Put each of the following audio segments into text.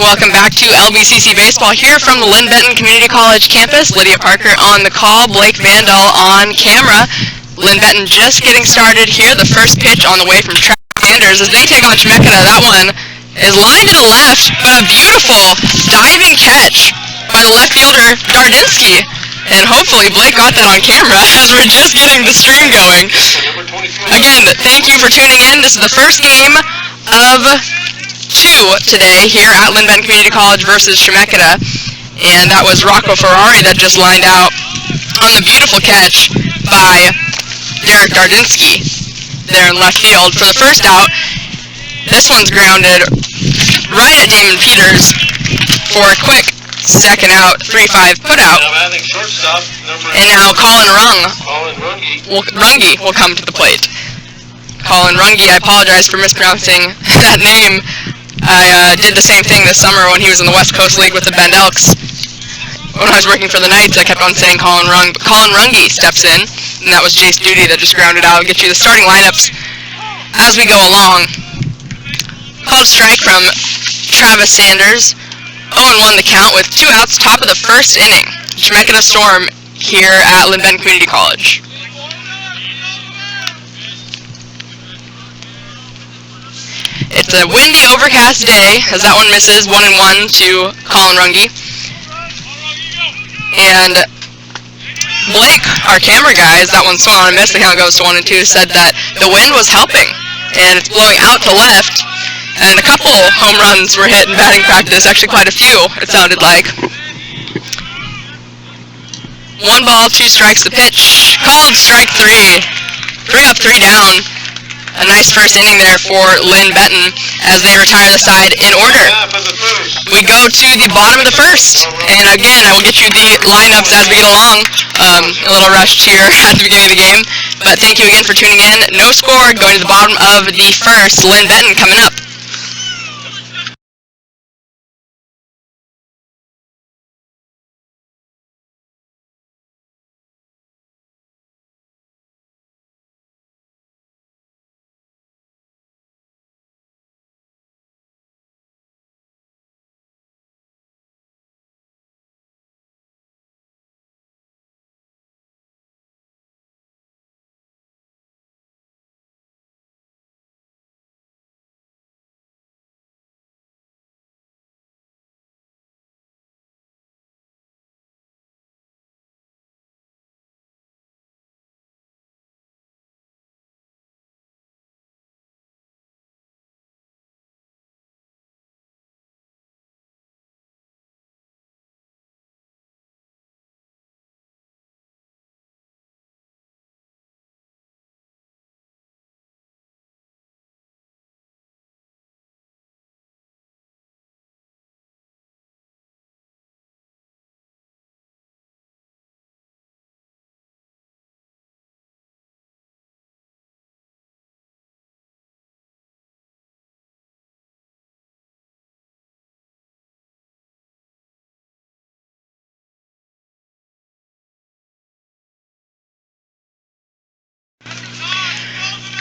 welcome back to LBCC Baseball here from the Linn Benton Community College campus. Lydia Parker on the call, Blake Vandal on camera. Linn Benton just getting started here. The first pitch on the way from Travis Sanders as they take on Chemeketa. That one is lined to the left, but a beautiful diving catch by the left fielder, Dardinsky. And hopefully Blake got that on camera as we're just getting the stream going. Again, thank you for tuning in. This is the first game of two today here at Linn Benton Community College versus Chemeketa. And that was Rocco Ferrari that just lined out on the beautiful catch by Derek Dardinsky there in left field for the first out. This one's grounded right at Damon Peters for a quick second out, 3-5 put out. And now Colin Runge will come to the plate. Colin Runge, I apologize for mispronouncing that name. I did the same thing this summer when he was in the West Coast League with the Bend Elks. When I was working for the Knights, I kept on saying Colin Runge, but Colin Runge steps in, and that was Jace Duty that just grounded out. I'll get you the starting lineups as we go along. Called strike from Travis Sanders. 0-1 the count with 2 outs, top of the first inning. Chemeketa Storm here at Linn Benton Community College. It's a windy, overcast day as that one misses 1-1 to Colin Runge. And Blake, our camera guy, as that one swung on a miss, the count goes to 1-2, said that the wind was helping and it's blowing out to left. And a couple home runs were hit in batting practice, actually quite a few, it sounded like. 1 ball, 2 strikes, the pitch, called strike 3. 3 up, 3 down. A nice first inning there for Linn Benton as they retire the side in order. We go to the bottom of the first, and again, I will get you the lineups as we get along. A little rushed here at the beginning of the game, but thank you again for tuning in. No score, going to the bottom of the first. Linn Benton coming up.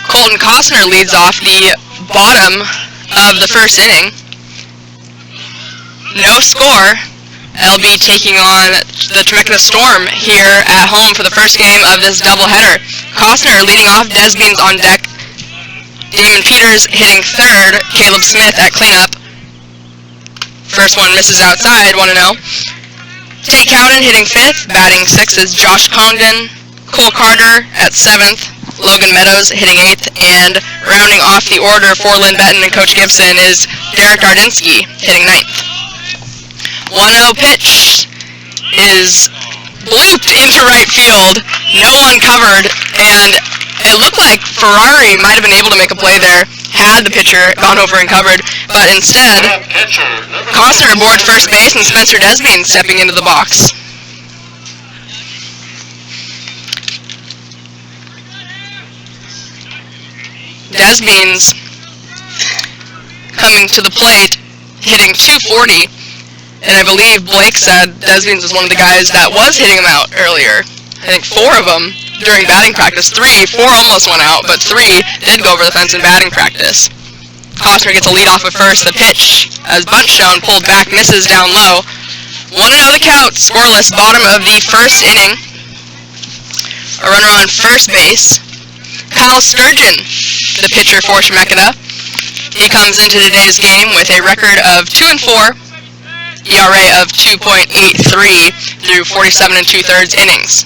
Colton Costner leads off the bottom of the first inning. No score. LB taking on the Chemeketa Storm here at home for the first game of this doubleheader. Costner leading off, Desbeans on deck. Damon Peters hitting third, Caleb Smith at cleanup. First one misses outside, 1-0. Tate Cowden hitting fifth, batting sixth is Josh Condon. Cole Carter at seventh. Logan Meadows hitting 8th, and rounding off the order for Linn Benton and Coach Gibson is Derek Dardinsky hitting 9th. 1-0 pitch is blooped into right field, no one covered, and it looked like Ferrari might have been able to make a play there had the pitcher gone over and covered, but instead, Costner aboard first base and Spencer Desbean stepping into the box. Desbeans coming to the plate, hitting .240, and I believe Blake said Desbeans was one of the guys that was hitting him out earlier. I think 4 of them during batting practice. 4 almost went out, but 3 did go over the fence in batting practice. Costner gets a lead off of first. The pitch, as Buntstone pulled back, misses down low. 1-0 the count, scoreless, bottom of the first inning. A runner on first base. Kyle Sturgeon, the pitcher for Chemeketa. He comes into today's game with a record of 2-4, ERA of 2.83 through 47 2/3 innings.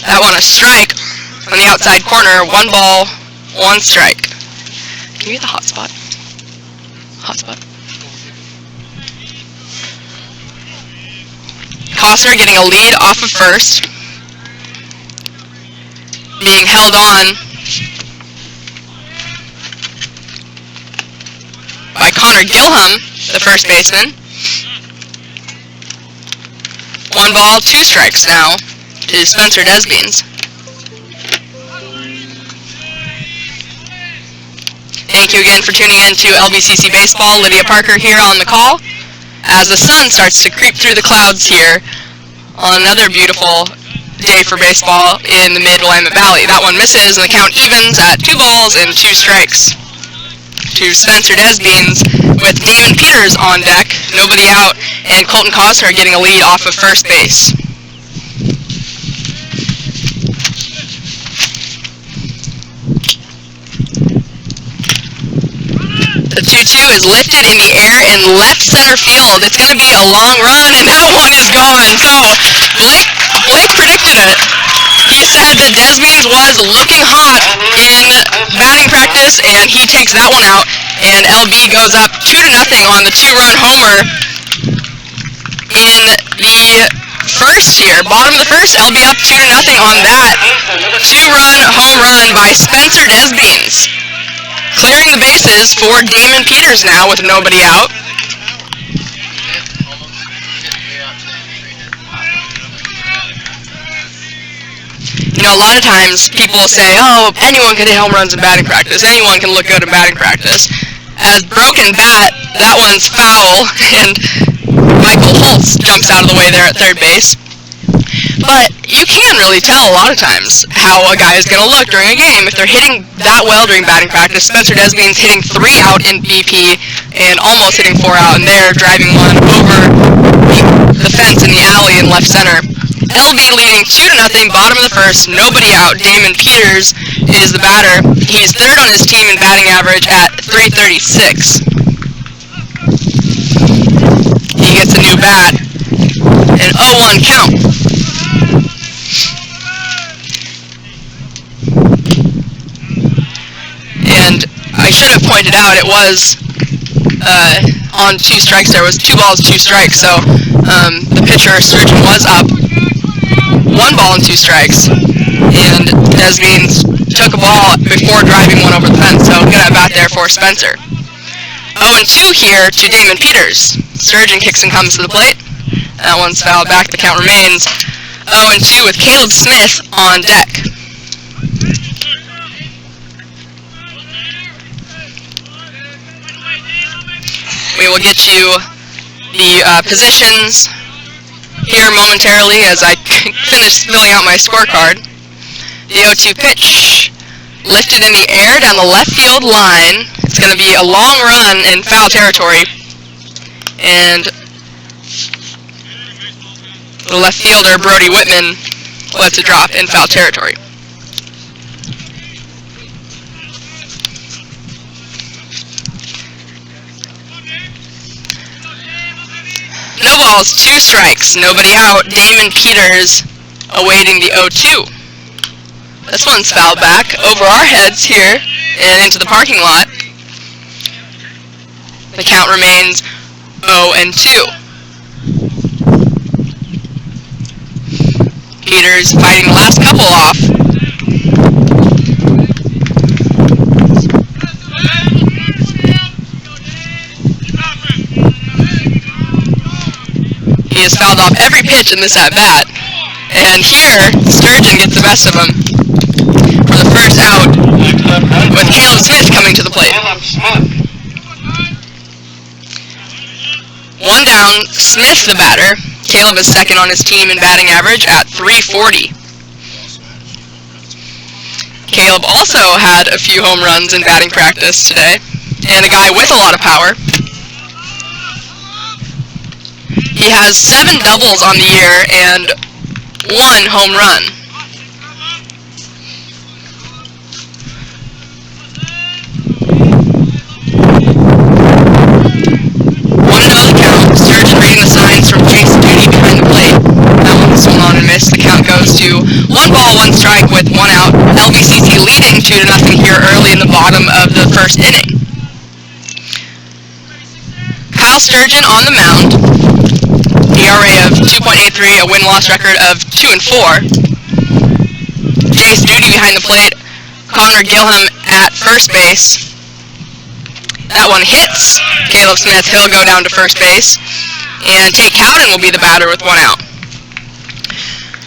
That one a strike on the outside corner, 1 ball, 1 strike. Can you get the hotspot? Hotspot. Costner getting a lead off of first. Being held on by Connor Gilham, the first baseman. 1 ball, 2 strikes now to Spencer Desbeans. Thank you again for tuning in to LBCC Baseball. Lydia Parker here on the call as the sun starts to creep through the clouds here on another beautiful day for baseball in the mid-Willamette Valley. That one misses, and the count evens at 2 balls and 2 strikes to Spencer Desbeans with Damon Peters on deck, nobody out, and Colton Costner getting a lead off of first base. The 2-2 is lifted in the air in left center field. It's going to be a long run, and that one is gone. So Blake predicted it. He said that Desbeans was looking hot in batting practice, and he takes that one out, and LB goes up 2-0 on the 2-run homer in the first here. Bottom of the first, LB up 2-0 on that 2-run home run by Spencer Desbeans. Clearing the bases for Damon Peters now with nobody out. You know, a lot of times people say, oh, anyone can hit home runs in batting practice. Anyone can look good in batting practice. As broken bat, that one's foul, and Michael Holtz jumps out of the way there at third base. But you can really tell a lot of times how a guy is going to look during a game. If they're hitting that well during batting practice, Spencer Desbeans hitting 3 out in BP and almost hitting 4 out, and they're driving one over the fence in the alley in left center. LB leading 2-0, bottom of the first, nobody out. Damon Peters is the batter. He's third on his team in batting average at .336. He gets a new bat, an 0-1 count. And I should have pointed out it was on 2 strikes. There was 2 balls, 2 strikes. So the pitcher Sturgeon was up 1 ball and 2 strikes, and Desbeans took a ball before driving one over the fence. So good at bat there for Spencer. 0-2 here to Damon Peters. Sturgeon kicks and comes to the plate. That one's fouled back. The count remains 0-2 with Caleb Smith on deck. We will get you the positions here momentarily as I finish filling out my scorecard. The 0-2 pitch lifted in the air down the left field line. It's going to be a long run in foul territory, and the left fielder Brody Whitman lets it drop in foul territory. No balls, 2 strikes, nobody out. Damon Peters awaiting the 0-2. This one's fouled back over our heads here and into the parking lot. The count remains 0-2. Peters fighting the last couple off. He has fouled off every pitch in this at-bat. And here, Sturgeon gets the best of him for the first out, with Caleb Smith coming to the plate. 1 down, Smith the batter. Caleb is second on his team in batting average at .340. Caleb also had a few home runs in batting practice today, and a guy with a lot of power. He has 7 doubles on the year and 1 home run. Surgeon reading the signs from Jake's duty behind the plate. That one swung on and missed. The count goes to 1 ball, 1 strike with 1 out. LBCC leading 2-0 here early in the bottom of the first inning. Kyle Sturgeon on the mound. ERA of 2.83, a win-loss record of 2-4. Jake's duty behind the plate. Connor Gilham at first base. That one hits Caleb Smith. He'll go down to first base. And Tate Cowden will be the batter with 1 out.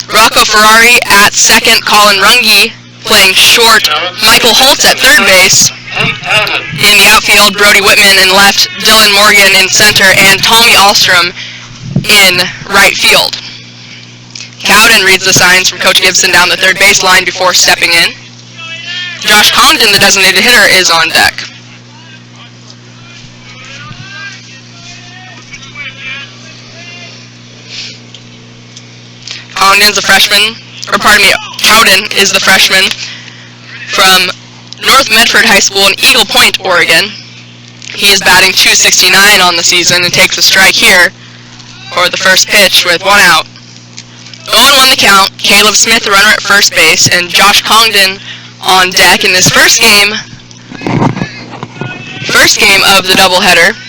Rocco Ferrari at second. Colin Runge playing short. Michael Holtz at third base. In the outfield, Brody Whitman in left. Dylan Morgan in center. And Tommy Alstrom in right field. Cowden reads the signs from Coach Gibson down the third base line before stepping in. Josh Condon, the designated hitter, is on deck. Condon's a freshman, or pardon me, Cowden is the freshman from North Medford High School in Eagle Point, Oregon. He is batting .269 on the season and takes a strike here for the first pitch with 1 out. 0-1 the count. Caleb Smith, the runner at first base, and Josh Condon on deck in this first game of the doubleheader.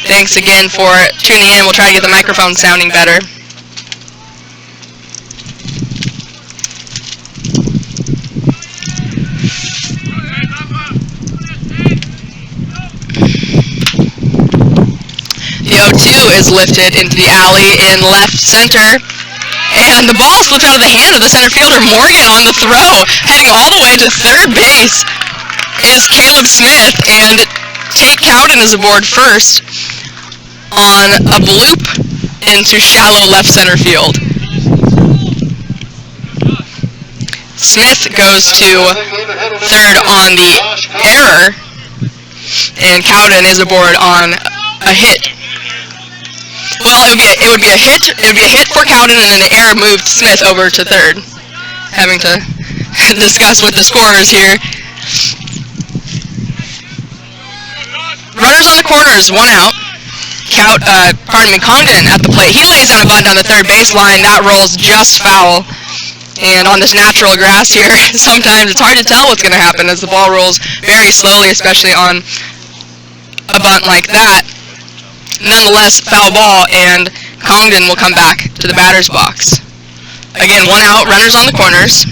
Thanks again for tuning in. We'll try to get the microphone sounding better. The 0-2 is lifted into the alley in left center. And the ball slipped out of the hand of the center fielder Morgan on the throw. Heading all the way to third base is Caleb Smith, and Tate Cowden is aboard first on a bloop into shallow left center field. Smith goes to third on the error, and Cowden is aboard on a hit. Well, it would be a hit. It would be a hit for Cowden, and then the error moved Smith over to third. Having to discuss with the scorers here. Runners on the corners, 1 out. Condon at the plate. He lays down a bunt down the third base line. That rolls just foul. And on this natural grass here, sometimes it's hard to tell what's going to happen as the ball rolls very slowly, especially on a bunt like that. Nonetheless, foul ball, and Condon will come back to the batter's box. Again, 1 out, runners on the corners.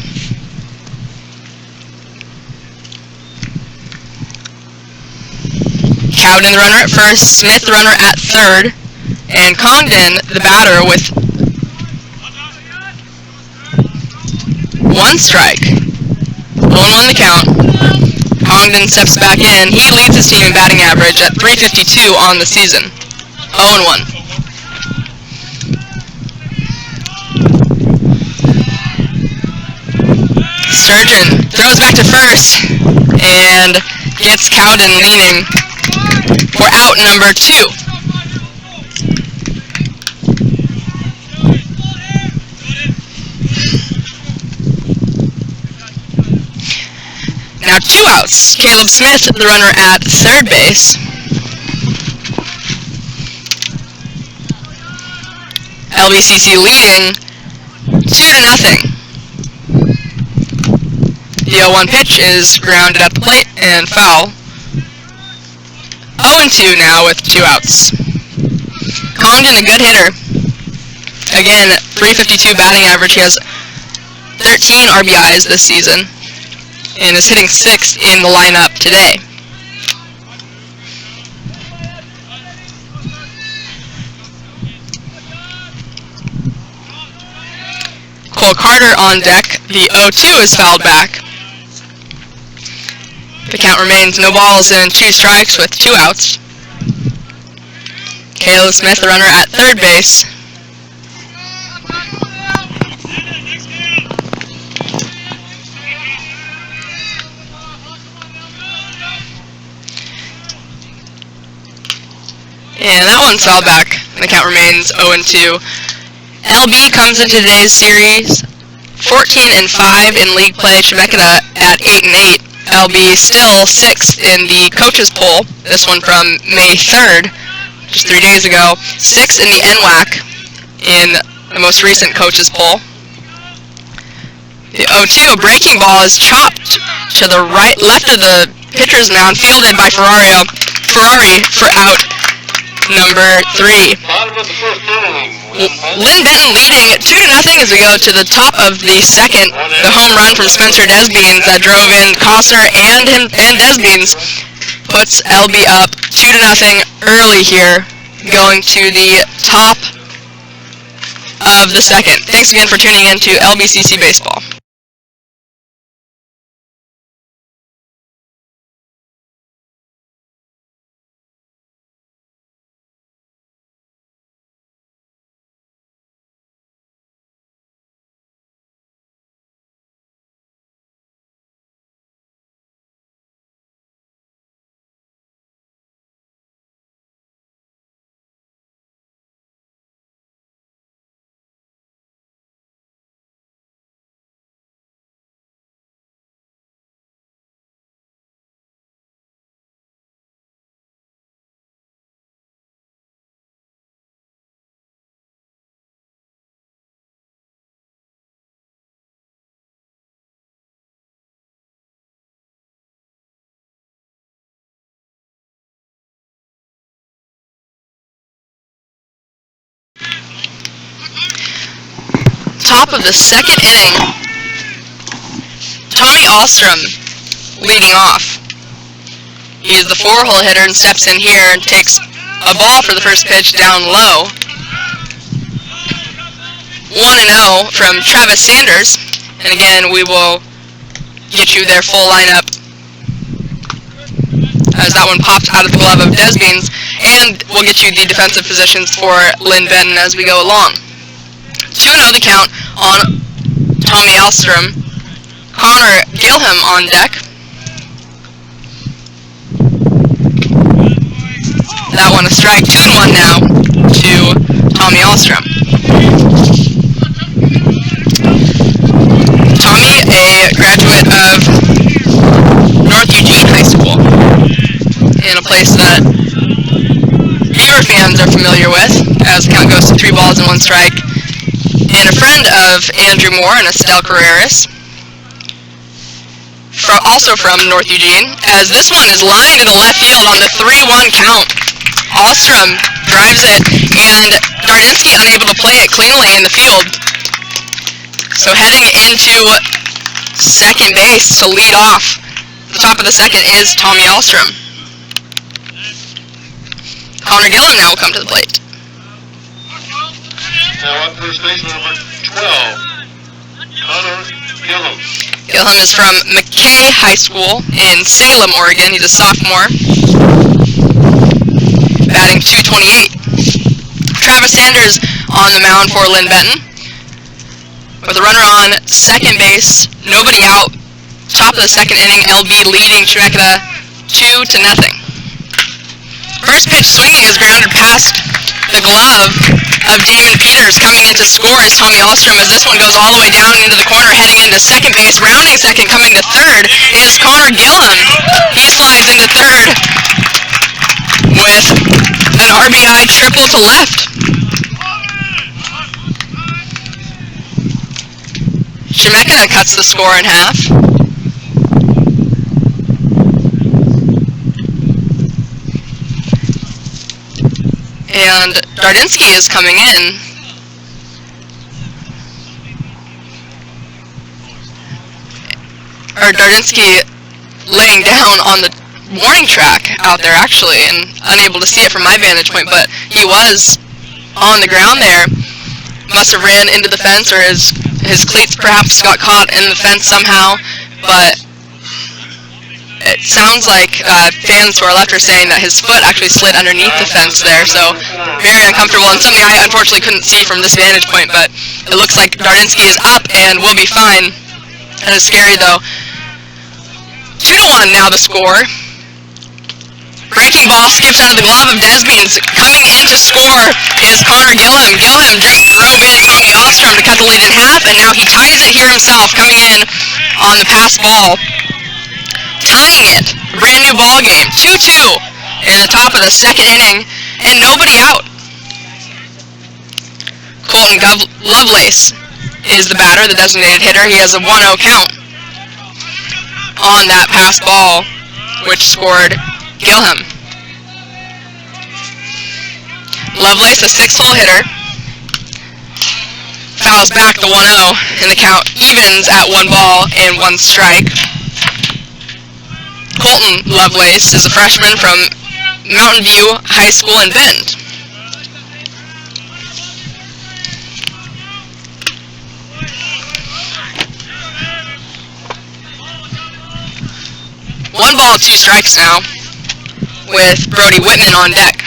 Cowden, the runner at first, Smith, the runner at third, and Condon, the batter, with 1 strike. 1-1 the count. Condon steps back in. He leads his team in batting average at .352 on the season. 0-1. Sturgeon throws back to first and gets Cowden leaning for out number 2. Now 2 outs. Caleb Smith, the runner at third base. LBCC leading 2-0. The 0-1 pitch is grounded at the plate and foul. 0-2 now with 2 outs. Condon, a good hitter. Again, .352 batting average. He has 13 RBIs this season and is hitting 6th in the lineup today. Cole Carter on deck. The 0-2 is fouled back. The count remains no balls and 2 strikes with 2 outs. Kayla Smith, the runner at third base. And that one fell back. The count remains 0-2. LB comes into today's series 14-5 in league play. Chemeketa at 8-8. LB still 6th in the coaches poll. This one from May 3rd, just 3 days ago. 6th in the NWAC in the most recent coaches poll. The 0-2, a breaking ball is chopped to the left of the pitcher's mound, fielded by Ferrari for out number 3. Linn Benton leading 2-0 as we go to the top of the second. The home run from Spencer Desbeans that drove in Kosser and Desbeans puts LB up 2-0 early here, going to the top of the second. Thanks again for tuning in to LBCC Baseball. Top of the second inning, Tommy Ahlstrom leading off. He is the 4-hole hitter and steps in here and takes a ball for the first pitch down low. 1-0 from Travis Sanders, and again we will get you their full lineup as that one popped out of the glove of Desbeans, and we'll get you the defensive positions for Linn Benton as we go along. 2-0 the count on Tommy Ahlstrom. Connor Gilham on deck. That one a strike. 2-1 now to Tommy Ahlstrom. Tommy, a graduate of North Eugene High School, in a place that Beaver fans are familiar with, as the count goes to 3 balls and 1 strike. And a friend of Andrew Moore and Estelle Carreras, also from North Eugene, as this one is lined to the left field on the 3-1 count. Ahlstrom drives it, and Dardinsky unable to play it cleanly in the field. So heading into second base to lead off the top of the second is Tommy Ahlstrom. Connor Gillen now will come to the plate. Now up first baseman number 12, Connor Gilham. Gilham is from McKay High School in Salem, Oregon. He's a sophomore, batting .228. Travis Sanders on the mound for Linn Benton, with a runner on second base, nobody out. Top of the second inning, LB leading Chemeketa 2-0. First pitch swinging is grounded past the glove of Damon Peters. Coming in to score is Tommy Ahlstrom, as this one goes all the way down into the corner, heading into second base. Rounding second, coming to third is Connor Gilham. He slides into third with an RBI triple to left. Chemeketa cuts the score in half. And Dardinsky is coming in. Or Dardinsky laying down on the warning track out there, actually, and unable to see it from my vantage point, but he was on the ground there. Must have ran into the fence, or his cleats perhaps got caught in the fence somehow, but It sounds like fans to our left are saying that his foot actually slid underneath the fence there, so very uncomfortable, and something I unfortunately couldn't see from this vantage point, but it looks like Dardinsky is up and will be fine. That is scary, though. 2-1 now the score. Breaking ball skips out of the glove of Desbeans. Coming in to score is Connor Gillham. Gillham drove in Tommy Ostrom to cut the lead in half, and now he ties it here himself, coming in on the pass ball. Tying it. A brand new ball game. 2-2 in the top of the second inning, and nobody out. Colton Lovelace is the batter, the designated hitter. He has a 1-0 count on that pass ball, which scored Gillham. Lovelace, a 6-hole hitter, fouls back the 1-0, and the count evens at 1 ball and 1 strike. Colton Lovelace is a freshman from Mountain View High School in Bend. One ball, 2 strikes now, with Brody Whitman on deck.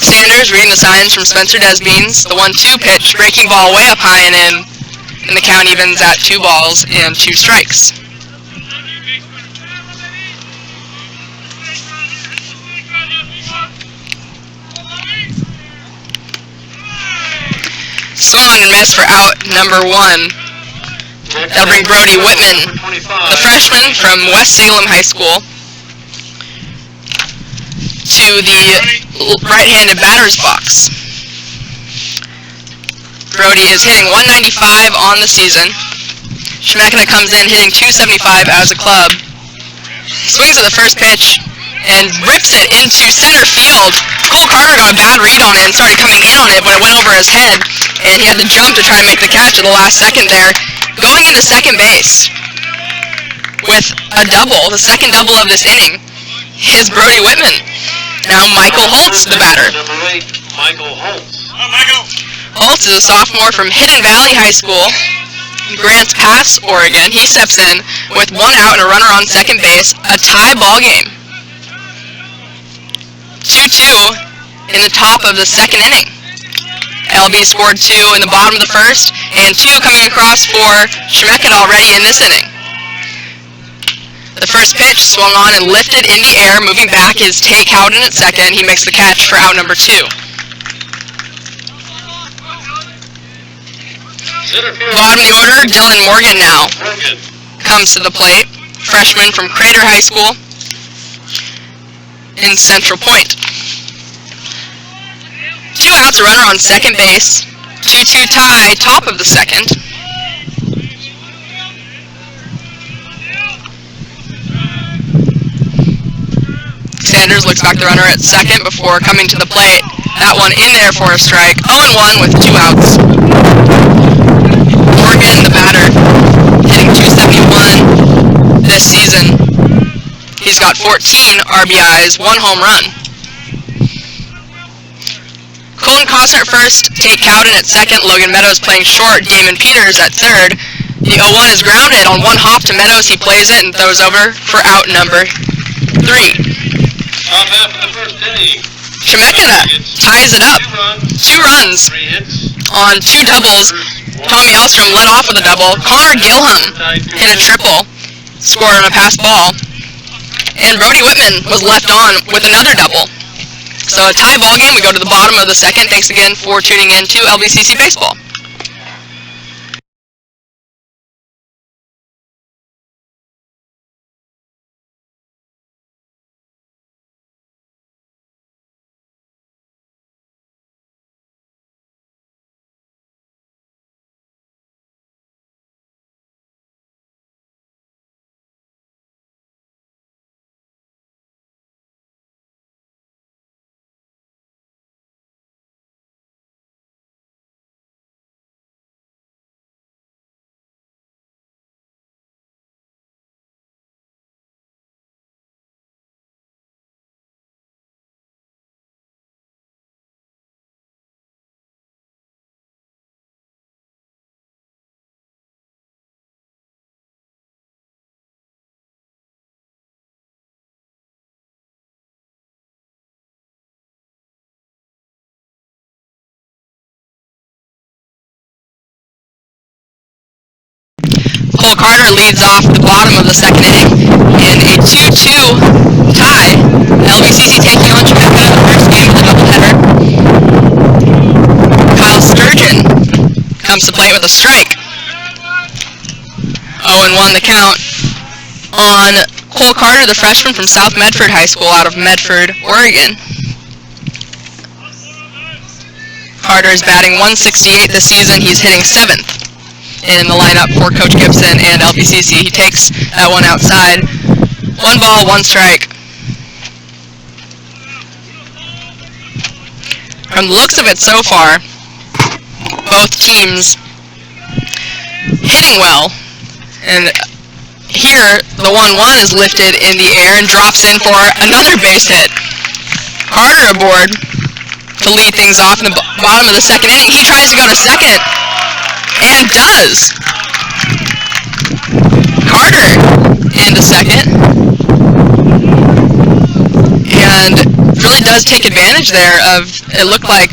Sanders reading the signs from Spencer Desbeans. The 1-2 pitch, breaking ball way up high and in, and the count evens at 2 balls and 2 strikes. Swung on and missed for out number 1. That'll bring Brody Whitman, the freshman from West Salem High School, to the right-handed batter's box. Brody is hitting 195 on the season. Chemeketa comes in hitting 275 as a club. Swings at the first pitch and rips it into center field. Cole Carter got a bad read on it and started coming in on it, but it went over his head, and he had to jump to try and make the catch at the last second there. Going into second base with a double, the second double of this inning, is Brody Whitman. Now Michael Holtz, the batter. Number 8, Michael Holtz. Holtz is a sophomore from Hidden Valley High School, Grants Pass, Oregon. He steps in with 1 out and a runner on second base, a tie ball game. 2-2 in the top of the second inning. LB scored 2 in the bottom of the first, and 2 coming across for Chemeketa already in this inning. The first pitch swung on and lifted in the air. Moving back is Tate Cowden at second. He makes the catch for out number 2. Bottom of the order, Dylan Morgan now comes to the plate. Freshman from Crater High School in Central Point. 2 outs, a runner on second base. 2-2 tie, top of the second. Sanders looks back the runner at second before coming to the plate. That one in there for a strike. 0-1 with 2 outs. Morgan, the batter, hitting 271 this season. He's got 14 RBIs, 1 home run. Colton Costner at first, Tate Cowden at second, Logan Meadows playing short, Damon Peters at third. The 0-1 is grounded on 1 hop to Meadows. He plays it and throws over for out number 3. Top half of the first inning. Chemeketa ties it up. 2 runs 3 hits. on 2 doubles. Tommy Ostrom led off with a double. Connor Gillham hit a triple, scored on a pass ball. And Brody Whitman was left on with another double. So a tie ball game. We go to the bottom of the second. Thanks again for tuning in to LBCC Baseball. Cole Carter leads off the bottom of the second inning in a 2-2 tie. LBCC taking on Chemeketa, the first game of the doubleheader. Kyle Sturgeon comes to plate with a strike. 0-1 the count on Cole Carter, the freshman from South Medford High School out of Medford, Oregon. Carter is batting .168 this season. He's hitting 7th in the lineup for Coach Gibson and LBCC. He takes that one outside. 1 ball, 1 strike. From the looks of it so far, both teams hitting well. And here, the 1-1 is lifted in the air and drops in for another base hit. Carter aboard to lead things off in the bottom of the second inning. He tries to go to second, and does. Carter into second, and really does take advantage there of, it looked like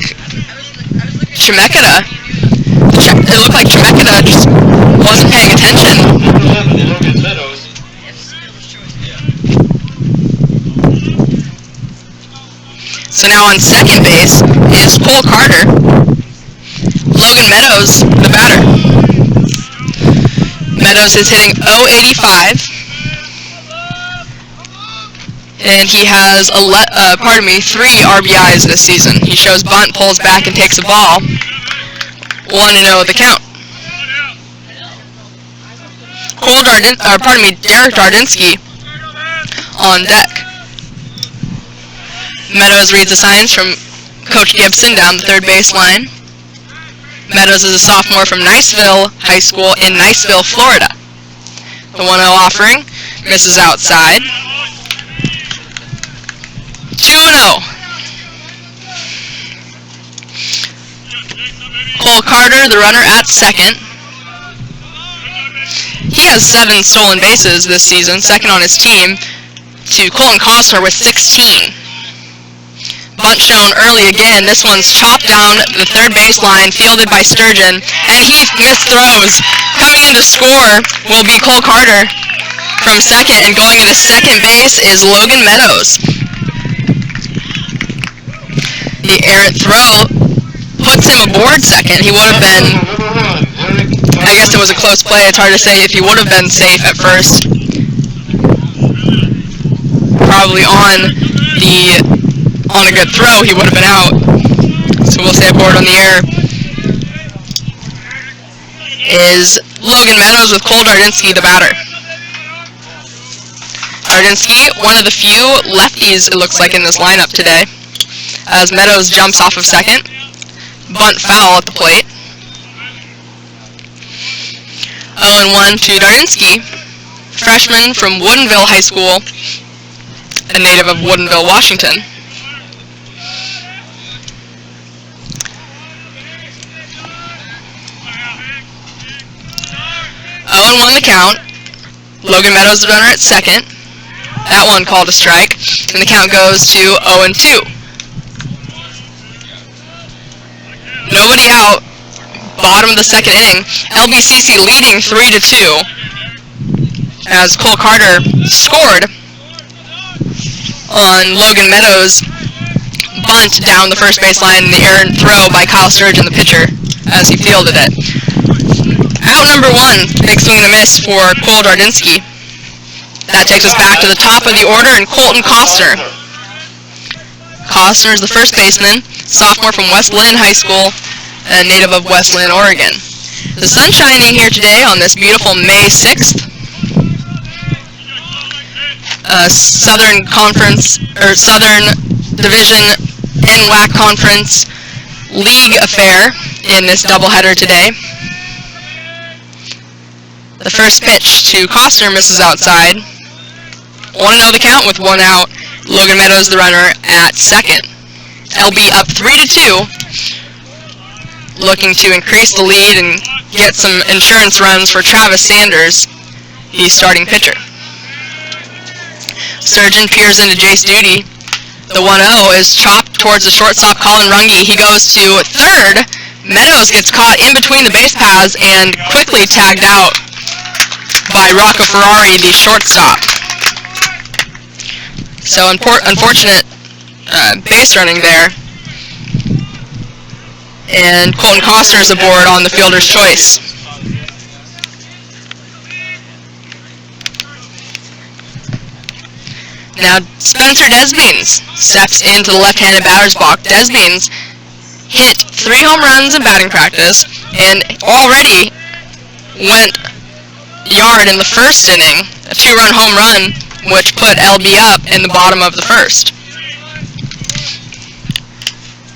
Chemeketa. It looked like Chemeketa just wasn't paying attention. Logan Meadows. So now on second base is Cole Carter. Logan Meadows, the batter. Meadows is hitting .085. And he has 3 RBIs this season. He shows bunt, pulls back, and takes a ball. 1-0 the count. Derek Dardinsky on deck. Meadows reads the signs from Coach Gibson down the third base line. Meadows is a sophomore from Niceville High School in Niceville, Florida. The 1-0 offering misses outside. 2-0. Cole Carter, the runner, at second. He has 7 stolen bases this season, second on his team to Colton Costner with 16. Bunt shown early again. This one's chopped down the third baseline, fielded by Sturgeon, and he missed throws. Coming in to score will be Cole Carter from second, and going into second base is Logan Meadows. The errant throw puts him aboard second. He would have been, I guess it was a close play. It's hard to say if he would have been safe at first. Probably on a good throw, he would have been out. So we'll say aboard on the air is Logan Meadows with Cole Dardinsky, the batter. Dardinsky, one of the few lefties, it looks like, in this lineup today, as Meadows jumps off of second. Bunt foul at the plate. 0-1 to Dardinsky, freshman from Woodinville High School, a native of Woodinville, Washington. On the count. Logan Meadows, the runner, at second. That one called a strike, and the count goes to 0-2. Nobody out. Bottom of the second inning. LBCC leading 3-2 as Cole Carter scored on Logan Meadows' bunt down the first baseline in the errant throw by Kyle Sturgeon, the pitcher, as he fielded it. Out number 1, big swing and a miss for Cole Dardinsky. That takes us back to the top of the order, and Colton Costner. Costner is the first baseman, sophomore from West Linn High School, a native of West Linn, Oregon. The sun shining here today on this beautiful May 6th. Southern Conference, or Southern Division NWAC Conference League affair in this doubleheader today. The first pitch to Costner misses outside. 1-0 the count with 1 out. Logan Meadows, the runner, at second. LB up 3-2, looking to increase the lead and get some insurance runs for Travis Sanders, the starting pitcher. Sturgeon peers into Jace Duty. The 1-0 is chopped towards the shortstop, Colin Runge. He goes to third. Meadows gets caught in between the base paths and quickly tagged out by Rocco Ferrari, the shortstop. So unfortunate base running there. And Colton Costner is aboard on the fielder's choice. Now Spencer Desbeans steps into the left-handed batter's box. Desbeans hit 3 home runs in batting practice and already went yard in the first inning, a 2-run home run, which put LB up in the bottom of the first.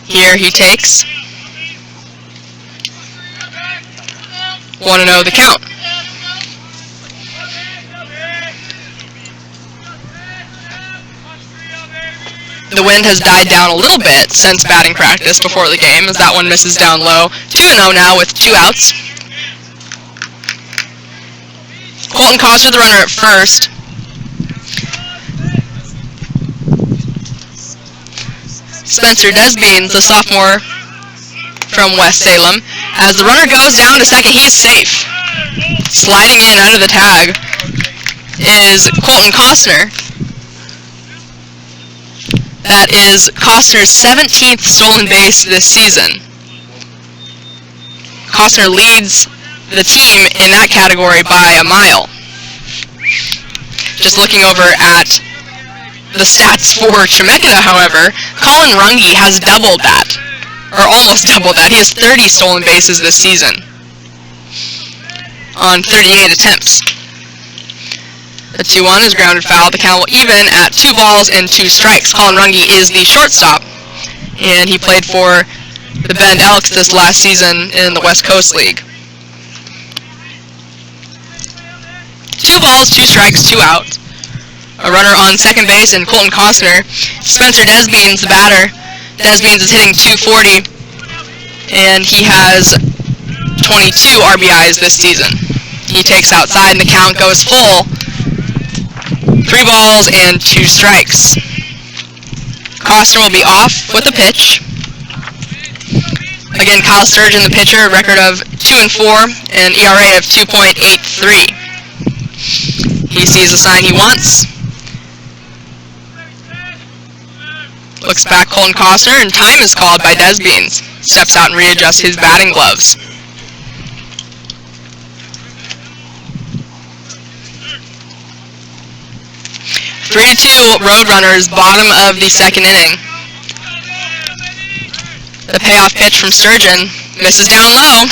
Here he takes 1-0 the count. The wind has died down a little bit since batting practice before the game, as that one misses down low. 2-0 now with 2 outs. Colton Costner, the runner at first. Spencer Desbeans, the sophomore from West Salem. As the runner goes down to second, he's safe. Sliding in under the tag is Colton Costner. That is Costner's 17th stolen base this season. Costner leads the team in that category by a mile. Just looking over at the stats for Chemeketa, however, Colin Runge has doubled that, or almost doubled that. He has 30 stolen bases this season on 38 attempts. The 2-1 is grounded foul. The count will even at 2 balls and 2 strikes. Colin Runge is the shortstop, and he played for the Bend Elks this last season in the West Coast League. 2 balls, 2 strikes, 2 outs. A runner on second base and Colton Costner. Spencer Desbeans, the batter. Desbeans is hitting .240, and he has 22 RBIs this season. He takes outside, and the count goes full. 3 balls and 2 strikes. Costner will be off with a pitch. Again, Kyle Sturgeon, the pitcher, record of 2-4 and ERA of 2.83. He sees the sign he wants. Looks back Colton Costner, and time is called by Desbeans. Steps out and readjusts his batting gloves. (3-2) Roadrunners, bottom of the second inning. The payoff pitch from Sturgeon misses down low.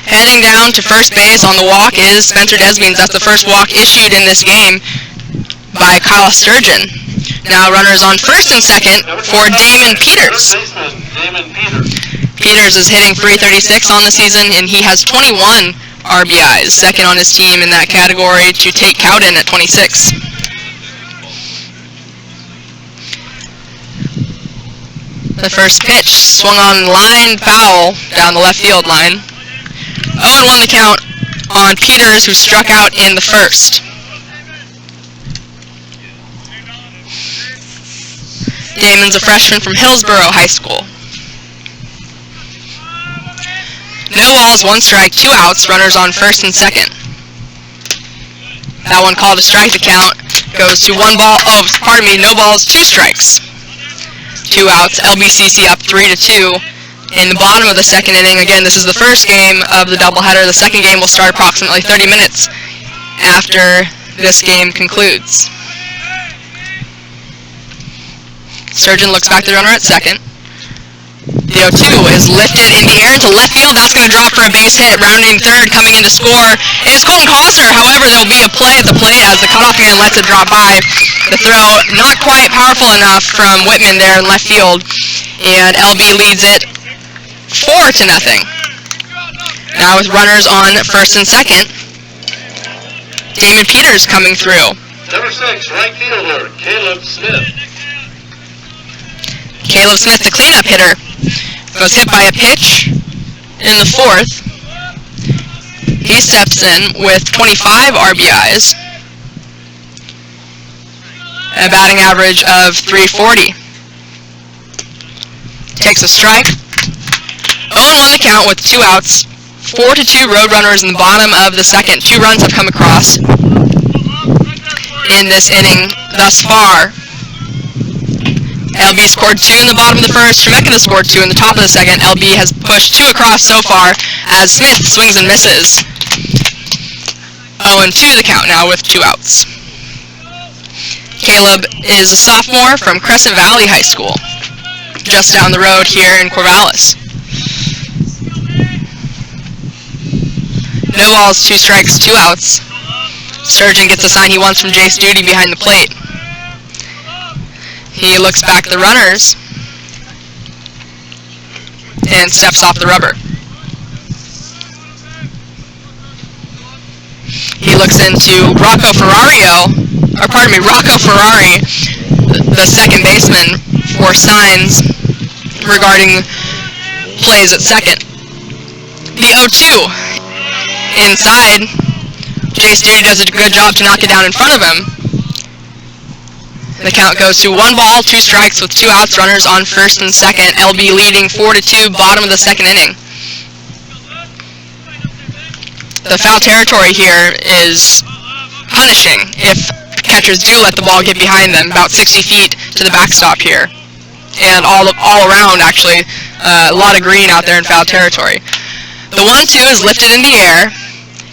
Heading down to first base on the walk is Spencer Desbeans. That's the first walk issued in this game by Kyle Sturgeon. Now runners on first and second for Damon Peters. Peters is hitting .336 on the season, and he has 21 RBIs, second on his team in that category to Tate Cowden at 26. The first pitch swung on line foul down the left field line. 0-1 the count on Peters, who struck out in the first. Damon's a freshman from Hillsborough High School. No balls, 1 strike, 2 outs, runners on first and second. That one called a strike. The count goes to no balls, 2 strikes. 2 outs, LBCC up 3-2 in the bottom of the second inning. Again, this is the first game of the doubleheader. The second game will start approximately 30 minutes after this game concludes. Sturgeon looks back to the runner at second. The 0-2 is lifted in the air into left field. That's going to drop for a base hit. Rounding third, coming in to score is Colton Costner. However, there will be a play at the plate as the cutoff man lets it drop by. The throw not quite powerful enough from Whitman there in left field, and LB leads it 4-0. Now with runners on first and second, Damon Peters coming through. Number 6, right fielder, Caleb Smith. Caleb Smith, the cleanup hitter, was hit by a pitch in the fourth. He steps in with 25 RBIs, a batting average of .340. Takes a strike. 0-1 the count with 2 outs 4-2 Roadrunners in the bottom of the second. 2 runs have come across in this inning thus far. LB scored 2 in the bottom of the first. Chemeketa scored 2 in the top of the second. LB has pushed 2 across so far as Smith swings and misses. 0-2 the count now with 2 outs. Caleb is a sophomore from Crescent Valley High School, just down the road here in Corvallis. No balls, 2 strikes, 2 outs. Sturgeon gets the sign he wants from Jace Duty behind the plate. He looks back at the runners and steps off the rubber. He looks into Rocco Ferrari, the second baseman, for signs regarding plays at second. The 0-2 inside. Jace Duty does a good job to knock it down in front of him. The count goes to 1 ball, 2 strikes with 2 outs, runners on first and second. LB leading 4-2, bottom of the second inning. The foul territory here is punishing if catchers do let the ball get behind them, about 60 feet to the backstop here. And all around, actually, a lot of green out there in foul territory. The 1-2 is lifted in the air.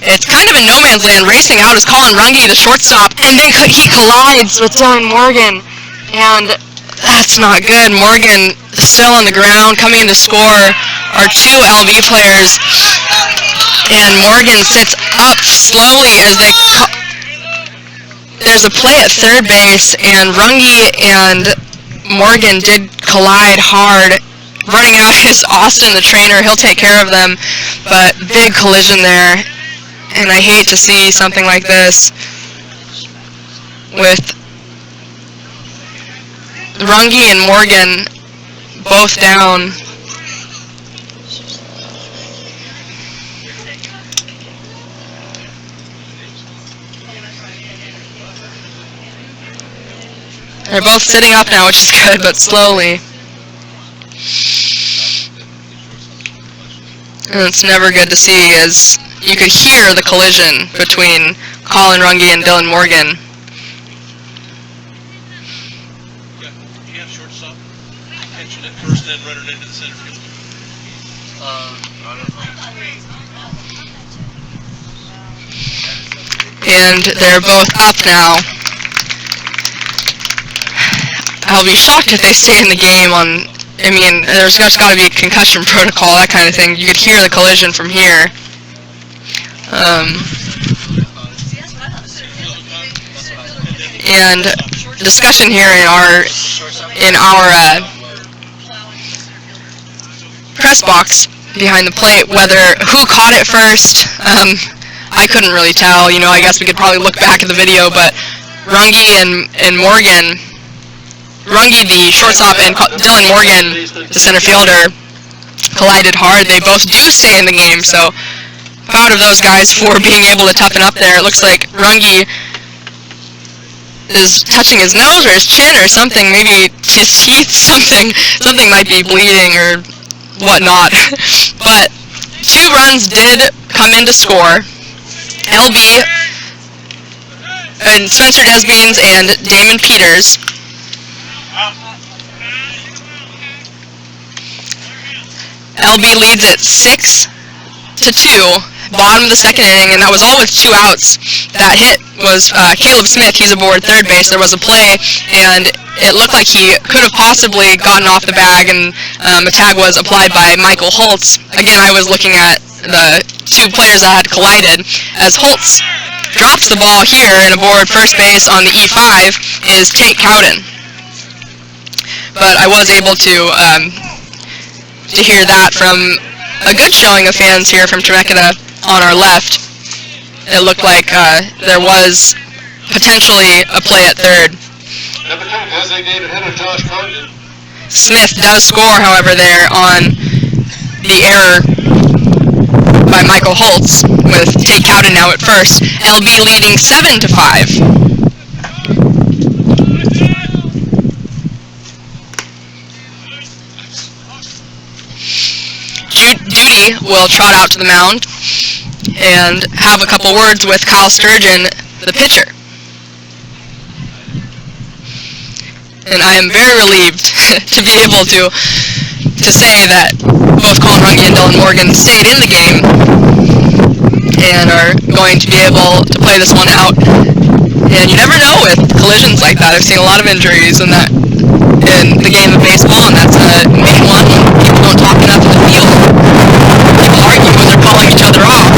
It's kind of in no man's land. Racing out is Colin Runge, the shortstop, and then he collides with Dylan Morgan, and that's not good. Morgan still on the ground. Coming in to score are 2 LB players, and Morgan sits up slowly as there's a play at third base, and Runge and Morgan did collide hard. Running out is Austin, the trainer. He'll take care of them, but big collision there. And I hate to see something like this with Runge and Morgan both down. They're both sitting up now, which is good, but slowly. And it's never good to see, as you could hear the collision between Colin Runge and Dylan Morgan. Shortstop, catching it first, then running into the center field. I don't know. And they're both up now. I'll be shocked if they stay in the game there's just got to be a concussion protocol, that kind of thing. You could hear the collision from here. And discussion here in our press box behind the plate, who caught it first. I couldn't really tell. I guess we could probably look back at the video, but Runge and Morgan, Runge the shortstop and Dylan Morgan the center fielder, collided hard. They both do stay in the game, so proud of those guys for being able to toughen up there. It looks like Runge is touching his nose or his chin or something, maybe his teeth, something might be bleeding or whatnot. But 2 runs did come in to score. LB and Spencer Desbeans and Damon Peters. LB leads it 6-2, bottom of the second inning, and that was all with 2 outs. That hit was Caleb Smith. He's aboard third base. There was a play, and it looked like he could have possibly gotten off the bag, and a tag was applied by Michael Holtz. Again, I was looking at the 2 players that had collided, as Holtz drops the ball here, and aboard first base on the E5 is Tate Cowden. But I was able to hear that from a good showing of fans here from Chemeketa on our left. It looked like there was potentially a play at third. Number 2, designated hitter Josh Condon. Smith does score, however, there on the error by Michael Holtz, with Tate Cowden now at first. LB leading 7-5. Duty Duty will trot out to the mound and have a couple words with Kyle Sturgeon, the pitcher. And I am very relieved to be able to say that both Colin Runge and Dylan Morgan stayed in the game and are going to be able to play this one out. And you never know with collisions like that. I've seen a lot of injuries in the game of baseball, and that's a main one when people don't talk enough in the field. People argue when they're calling each other off.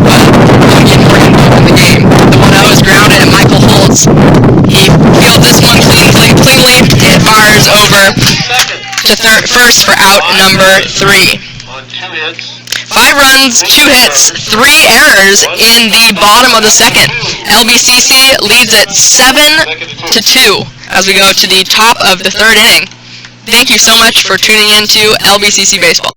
But Runge and Morgan both in the game. The 1-0 is grounded at Michael Holtz. He fields this one cleanly and fires over to first for out number 3. 5 runs, 2 hits, 3 errors in the bottom of the second. LBCC leads at 7-2 as we go to the top of the 3rd inning. Thank you so much for tuning in to LBCC Baseball.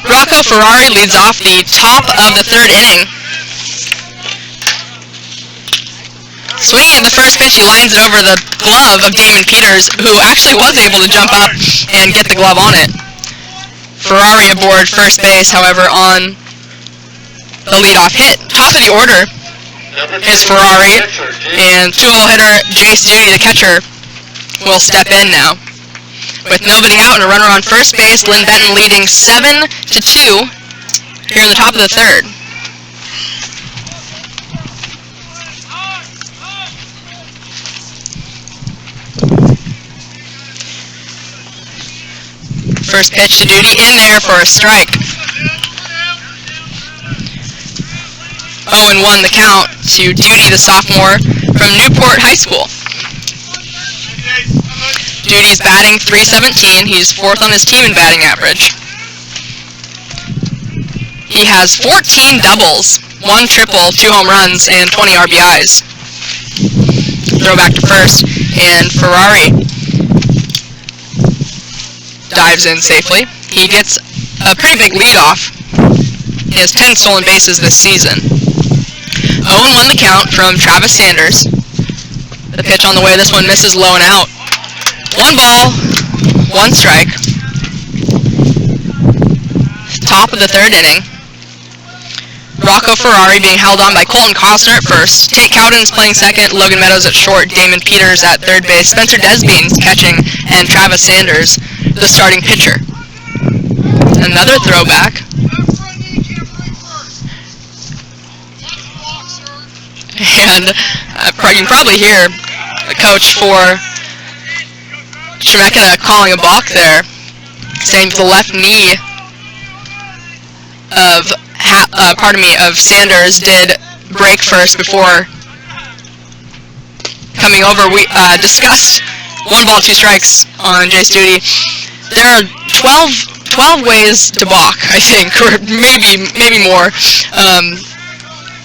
Rocco Ferrari leads off the top of the 3rd inning. Swinging at the first pitch, he lines it over the glove of Damon Peters, who actually was able to jump up and get the glove on it. Ferrari aboard first base, however, on the leadoff hit. Top of the order is Ferrari, and 2-hole hitter Jace Duty, the catcher, will step in now. With nobody out and a runner on first base, Linn Benton leading 7-2 here in the top of the 3rd. First pitch to Duty, in there for a strike. 0-1 the count to Duty, the sophomore from Newport High School. Duty's batting .317. He's 4th on his team in batting average. He has 14 doubles, 1 triple, 2 home runs, and 20 RBIs. Throw back to first, and Ferrari dives in safely. He gets a pretty big leadoff. He has 10 stolen bases this season. 0-1 the count from Travis Sanders. The pitch on the way, this one misses low and out. 1 ball, 1 strike. Top of the 3rd inning. Rocco Ferrari being held on by Colton Costner at first. Tate Cowden's playing second, Logan Meadows at short, Damon Peters at 3rd base, Spencer Desbeans catching, and Travis Sanders, the starting pitcher. Another throwback. And you can probably hear the coach for Chemeketa calling a balk there, saying the left knee of Sanders did break first before coming over. We discussed 1 ball, 2 strikes on Jace Duty. There are 12 ways to balk, I think, or maybe more.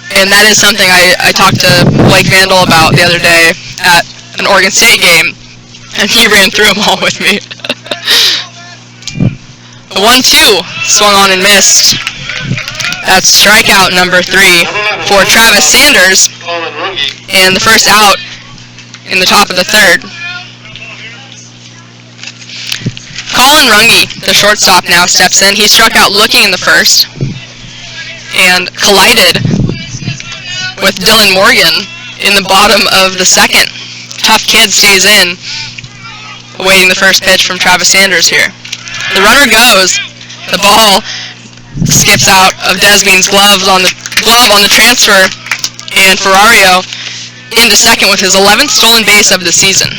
And that is something I talked to Blake Vandal about the other day at an Oregon State game, and he ran through them all with me. The 1-2 swung on and missed. That's strikeout number 3 for Travis Sanders, and the first out in the top of the 3rd. Colin Runge, the shortstop, now steps in. He struck out looking in the first and collided with Dylan Morgan in the bottom of the 2nd. Tough kid stays in, awaiting the first pitch from Travis Sanders here. The runner goes. The ball skips out of Desbean's gloves on the glove on the transfer, and Ferrario into second with his 11th stolen base of the season.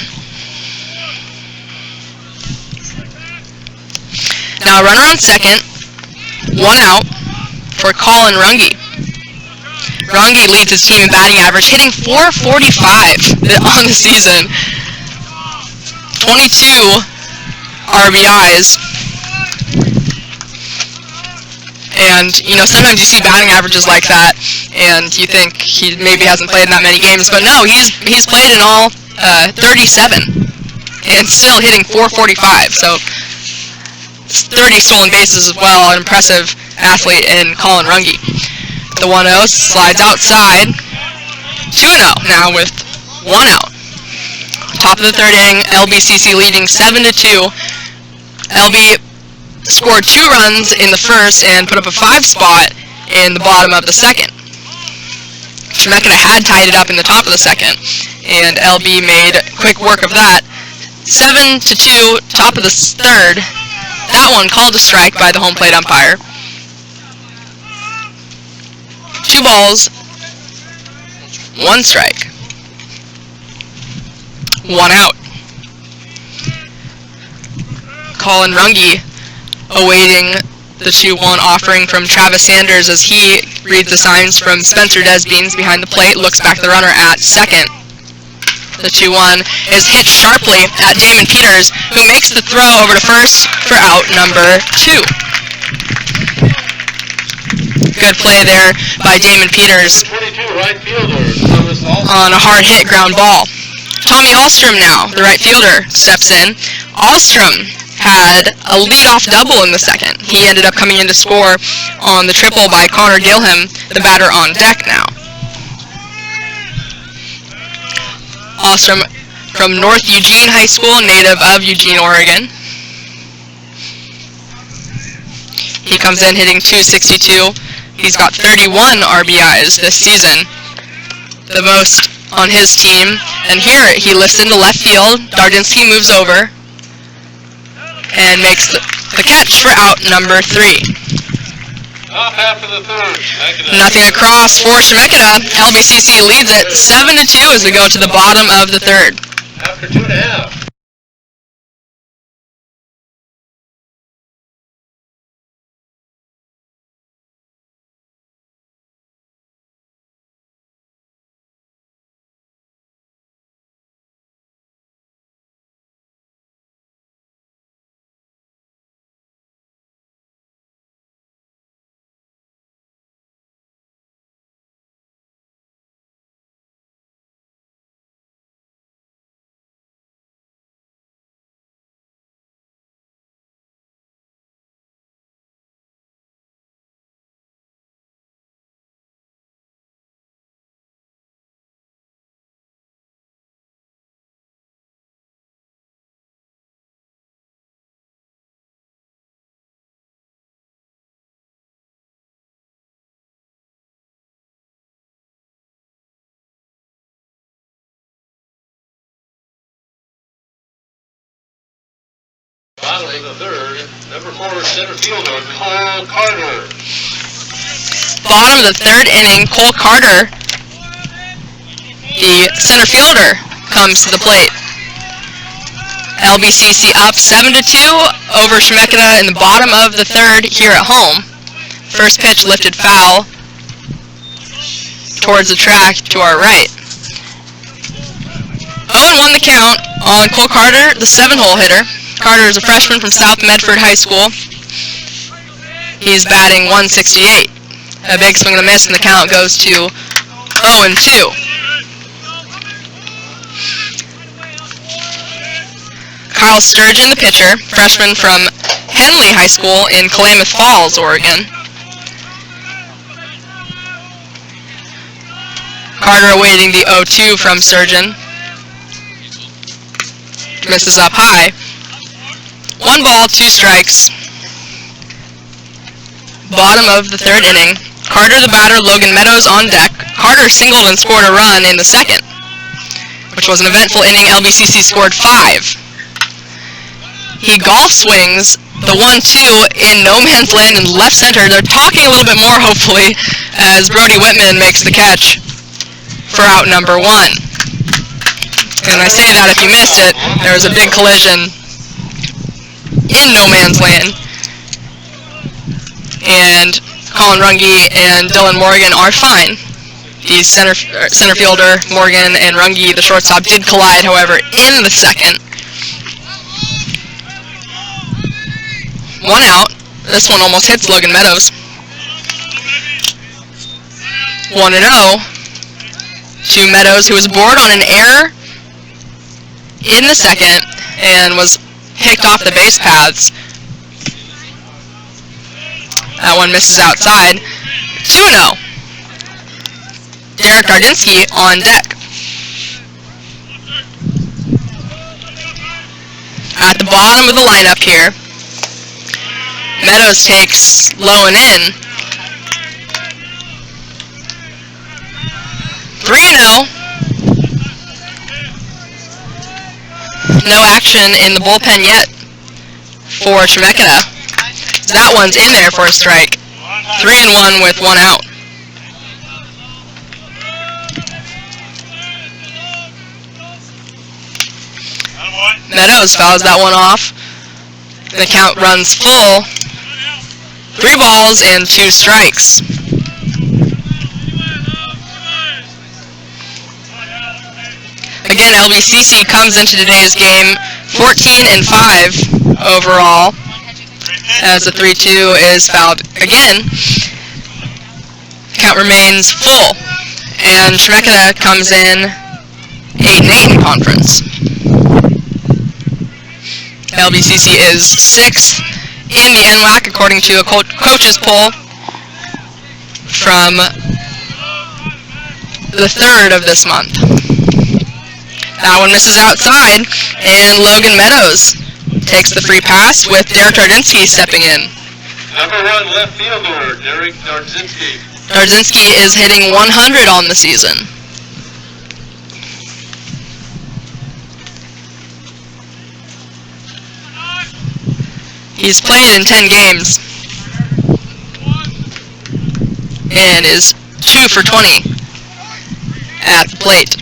Now a runner on second, one out for Colin Runge. Runge leads his team in batting average, hitting .445 on the season. 22 RBIs. And, sometimes you see batting averages like that, and you think he maybe hasn't played in that many games, but no, he's played in all 37, and still hitting .445, so 30 stolen bases as well, an impressive athlete in Colin Runge. The 1-0 slides outside, 2-0 now with 1 out. Top of the third inning, LBCC leading 7-2. LB scored 2 runs in the first and put up a 5 spot in the bottom of the second. Chemeketa had tied it up in the top of the second, and LB made quick work of that. 7-2, top of the third. That one called a strike by the home plate umpire. 2 balls, 1 strike, 1 out. Colin Runge awaiting the 2-1 offering from Travis Sanders as he reads the signs from Spencer Desbeans behind the plate, looks back the runner at second. The 2-1 is hit sharply at Damon Peters, who makes the throw over to first for out number 2. Good play there by Damon Peters on a hard hit ground ball. Tommy Ahlstrom now, the right fielder, steps in. Ahlstrom had a leadoff double in the second. He ended up coming in to score on the triple by Connor Gilham, the batter on deck now. Ahlstrom from North Eugene High School, native of Eugene, Oregon. He comes in hitting .262. He's got 31 RBIs this season, the most on his team. And here he lifts into left field. Dardinsky moves over and makes the catch for out number 3. Top half of the third. Nothing across for Chemeketa. LBCC leads it 7-2 as we go to the bottom of the third. After 2.5. Bottom of the third, number 4 center fielder, Cole Carter. Bottom of the third inning, Cole Carter, the center fielder, comes to the plate. LBCC up 7-2 over Chemeketa in the bottom of the third here at home. First pitch lifted foul towards the track to our right. 0-1 the count on Cole Carter, the 7-hole hitter. Carter is a freshman from South Medford High School. He's batting .168. A big swing and a miss, and the count goes to 0-2. Kyle Sturgeon, the pitcher, freshman from Henley High School in Klamath Falls, Oregon. Carter awaiting the 0-2 from Sturgeon. Misses up high. 1 ball, 2 strikes. Bottom of the third inning. Carter the batter, Logan Meadows on deck. Carter singled and scored a run in the second, which was an eventful inning. LBCC scored 5. He golf swings the 1-2 in no man's land in left center. They're talking a little bit more, hopefully, as Brody Whitman makes the catch for out number 1. And I say that if you missed it, there was a big collision in no man's land. And Colin Runge and Dylan Morgan are fine. The center fielder, Morgan, and Runge, the shortstop, did collide, however, in the second. 1 out. This one almost hits Logan Meadows. 1-0 to Meadows, who was bored on an error in the second and was picked off the base paths. That one misses outside. 2-0. Derek Dardinsky on deck. At the bottom of the lineup here, Meadows takes low and in. 3-0. No action in the bullpen yet for Chemeketa. That one's in there for a strike. 3-1 with 1 out. Meadows fouls that one off. The count runs full. 3 balls and 2 strikes. Again, LBCC comes into today's game 14-5 overall, as the 3-2 is fouled again. Count remains full, and Chemeketa comes in 8-8 in conference. LBCC is 6th in the NWAC according to a coaches poll from the 3rd of this month. That one misses outside, and Logan Meadows takes the free pass with Derek Dardinsky stepping in. Number 1 left fielder, Derek Dardinsky. Dardinsky is hitting 100 on the season. He's played in 10 games and is 2 for 20 at the plate.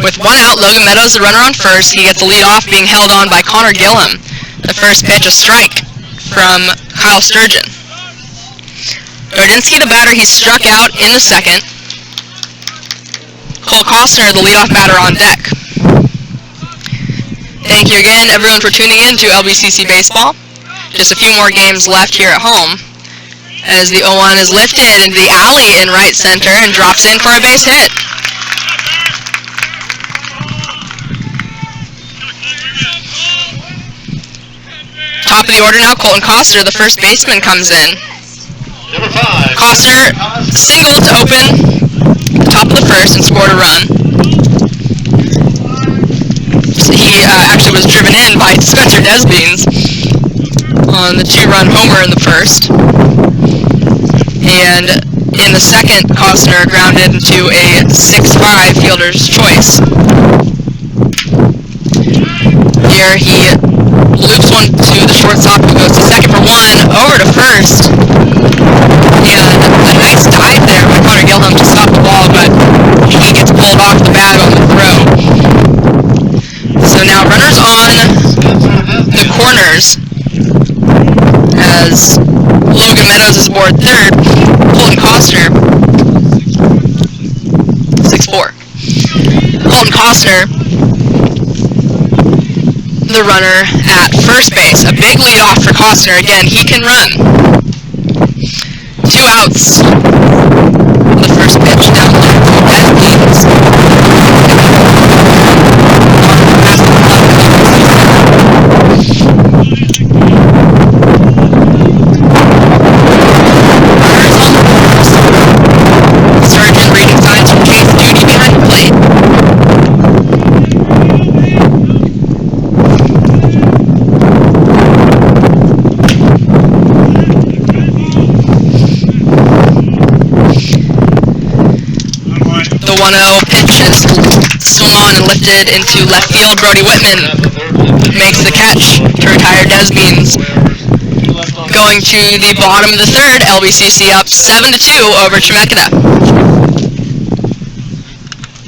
With 1 out, Logan Meadows, the runner on first. He gets the lead off, being held on by Connor Gillum. The first pitch, a strike from Kyle Sturgeon. Dardinsky, the batter, he struck out in the second. Cole Costner, the leadoff batter, on deck. Thank you again, everyone, for tuning in to LBCC Baseball. Just a few more games left here at home, as the 0-1 is lifted into the alley in right center and drops in for a base hit. Top of the order now, Colton Costner, the first baseman, comes in. Number 5. Costner singled to open the top of the first and scored a run. He actually was driven in by Spencer Desbeans on the 2-run homer in the first. And in the second, Costner grounded into a 6-5 fielder's choice. Here he loops one to the shortstop, who goes to second for 1, over to first. And a nice dive there by Connor Gillum to stop the ball, but he gets pulled off the bag on the throw. So now runners on the corners, as Logan Meadows is aboard third. Colton Costner, 6'4". Colton Costner, the runner at first base. A big lead off for Costner. Again, he can run. 2 outs. The first pitch down there to Desbeans. Surgeon reading signs from case duty behind the plate. The 1-0 pitch is swung on and lifted into left field. Brody Whitman makes the catch to retire Desbeans. Going to the bottom of the third, LBCC up 7-2 over Chemeketa.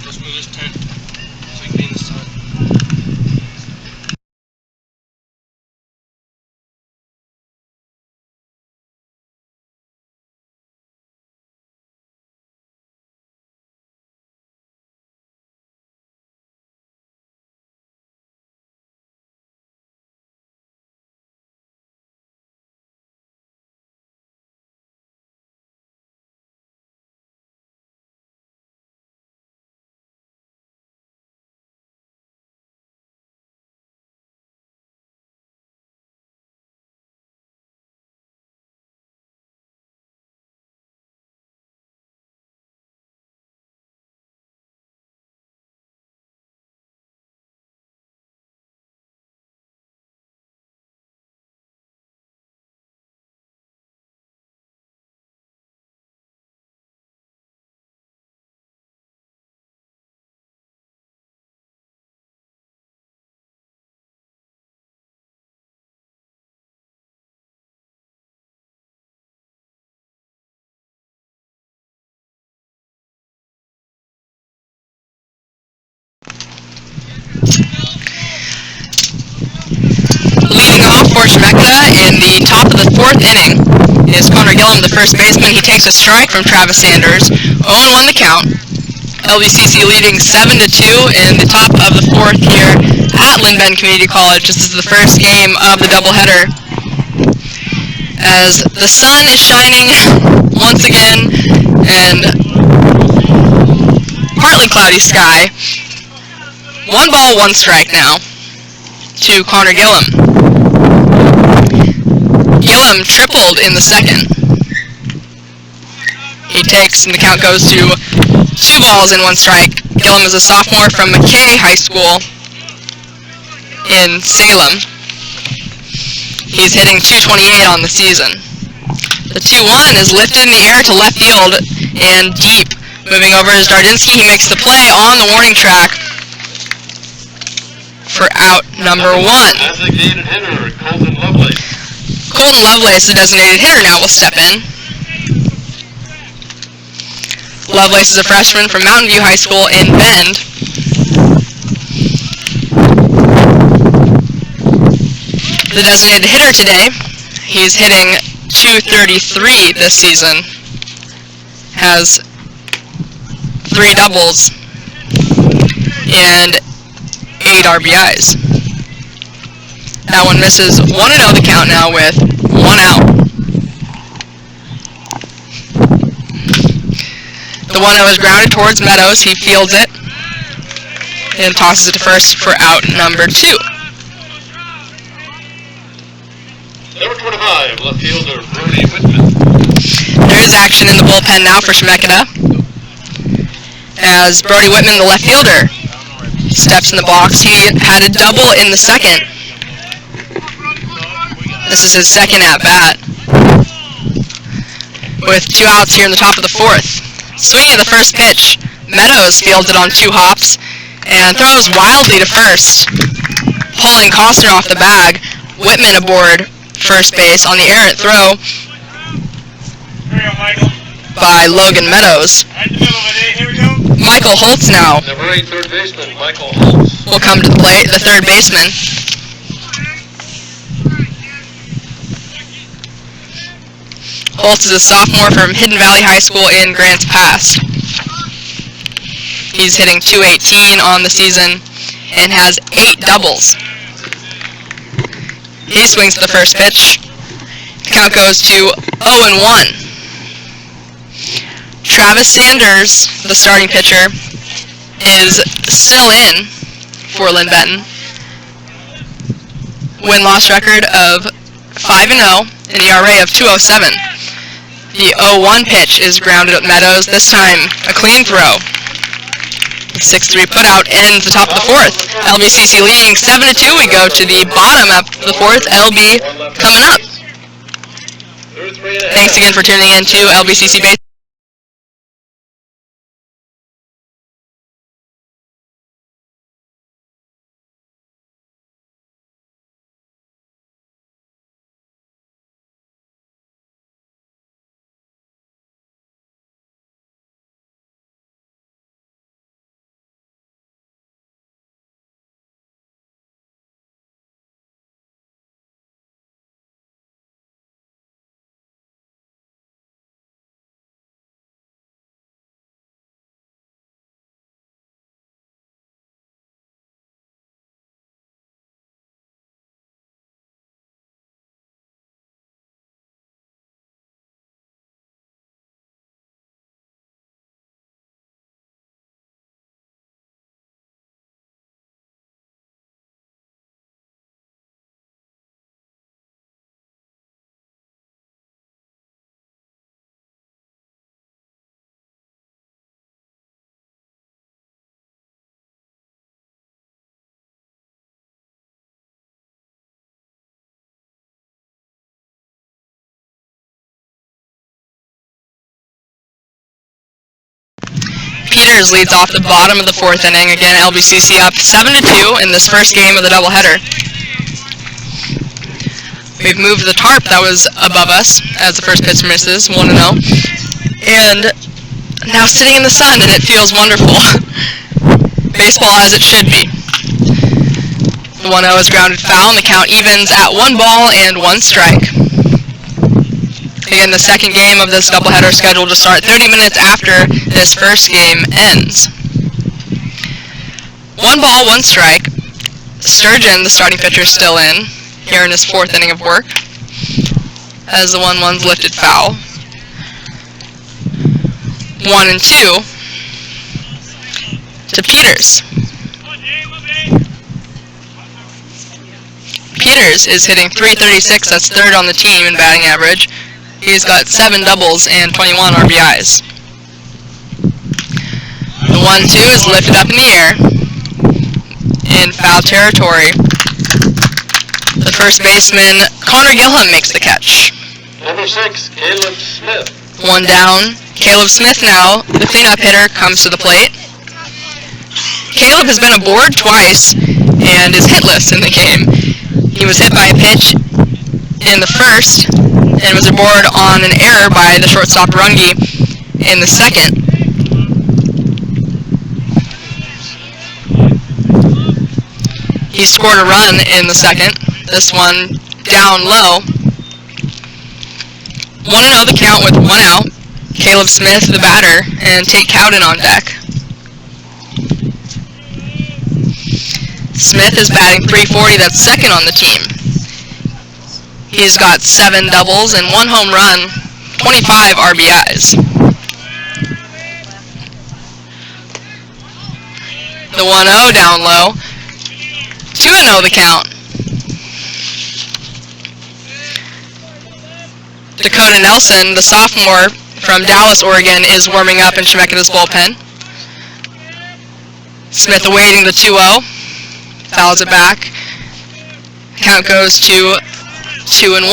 Let's move this 10. So we can gain this time. Leading off for Chemeketa in the top of the fourth inning is Connor Gillum, the first baseman. He takes a strike from Travis Sanders. 0-1 the count. LBCC leading 7-2 in the top of the fourth here at Linn Benton Community College. This is the first game of the doubleheader. As the sun is shining once again and partly cloudy sky. 1 ball, 1 strike now to Connor Gillum. Gillum tripled in the second. He takes, and the count goes to 2 balls and 1 strike. Gillum is a sophomore from McKay High School in Salem. He's hitting .228 on the season. The 2-1 is lifted in the air to left field and deep. Moving over is Dardinsky. He makes the play on the warning track for out number 1. Designated hitter, Colton Lovelace. Colton Lovelace, the designated hitter, now will step in. Lovelace is a freshman from Mountain View High School in Bend. The designated hitter today, he's hitting .233 this season. Has 3 doubles and 8 RBIs. That one misses 1-0 the count now with 1 out. The 1-0 is grounded towards Meadows. He fields it and tosses it to first for out number 2. Number 25, left fielder Brody Whitman. There is action in the bullpen now for Chemeketa, as Brody Whitman, the left fielder, steps in the box. He had a double in the second. This is his second at-bat, with 2 outs here in the top of the fourth. Swinging at the first pitch, Meadows fields it on 2 hops and throws wildly to first, pulling Costner off the bag. Whitman aboard first base on the errant throw by Logan Meadows. Michael Holtz now Number 8, third baseman, Michael Holtz. will come to the plate, the third baseman. Holtz is a sophomore from Hidden Valley High School in Grants Pass. He's hitting .218 on the season and has 8 doubles. He swings to the first pitch. The count goes to 0-1. Travis Sanders, the starting pitcher, is still in for Linn Benton. Win-loss record of 5-0, an ERA of .207. The 0-1 pitch is grounded at Meadows, this time a clean throw. 6-3 putout ends the top of the fourth. LBCC leading 7-2. We go to the bottom of the fourth. LB coming up. Thanks again for tuning in to LBCC Baseball. Peters leads off the bottom of the 4th inning. Again, LBCC up 7-2 in this first game of the doubleheader. We've moved the tarp that was above us as the first pitch misses, 1-0. And now sitting in the sun, and it feels wonderful. Baseball as it should be. The 1-0 is grounded foul, and the count evens at 1 ball and 1 strike. Again, the second game of this doubleheader scheduled to start 30 minutes after this first game ends. 1 ball, 1 strike. Sturgeon, the starting pitcher, is still in, here in his 4th inning of work, as the 1-1's lifted foul. 1-2 to Peters. Peters is hitting .336, that's 3rd on the team in batting average. He's got 7 doubles and 21 RBIs. The 1-2 is lifted up in the air in foul territory. The first baseman, Connor Gilham, makes the catch. Number 6, Caleb Smith. 1 down. Caleb Smith now, the cleanup hitter, comes to the plate. Caleb has been aboard twice and is hitless in the game. He was hit by a pitch in the first and was aboard on an error by the shortstop Runge in the second. He scored a run in the second. This one down low. 1-0 the count with 1 out. Caleb Smith, the batter, and Tate Cowden on deck. Smith is batting .340, that's 2nd on the team. He's got 7 doubles and 1 home run, 25 RBIs. The 1-0 down low. 2-0 the count. Dakota Nelson, the sophomore from Dallas, Oregon, is warming up in Chemeketa's bullpen. Smith awaiting the 2-0. Fouls it back. Count goes to 2-1.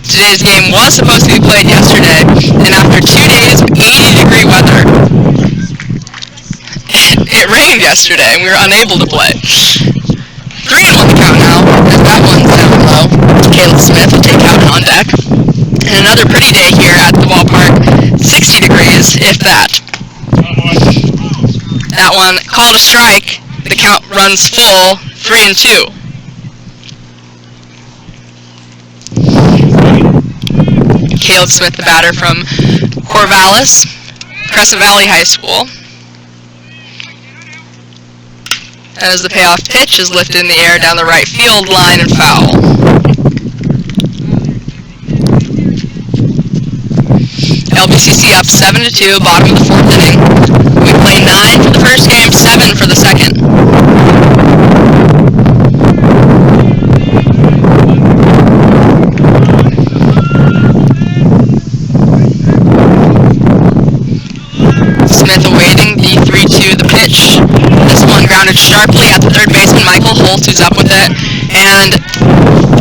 Today's game was supposed to be played yesterday, and after 2 days of 80-degree weather, it rained yesterday, and we were unable to play. 3-1 the count now, as that one's down low. Caleb Smith will take out on deck. And another pretty day here at the ballpark, 60 degrees, if that. That one called a strike. The count runs full, 3-2. Caleb Smith, the batter from Corvallis, Crescent Valley High School. As the payoff pitch is lifted in the air down the right field line and foul. LBCC up 7-2, bottom of the 4th inning. We play 9 for the first game, 7 for the second. Smith awaiting the 3-2, the pitch. This one grounded sharply at the third baseman, Michael Holt, who's up with it, and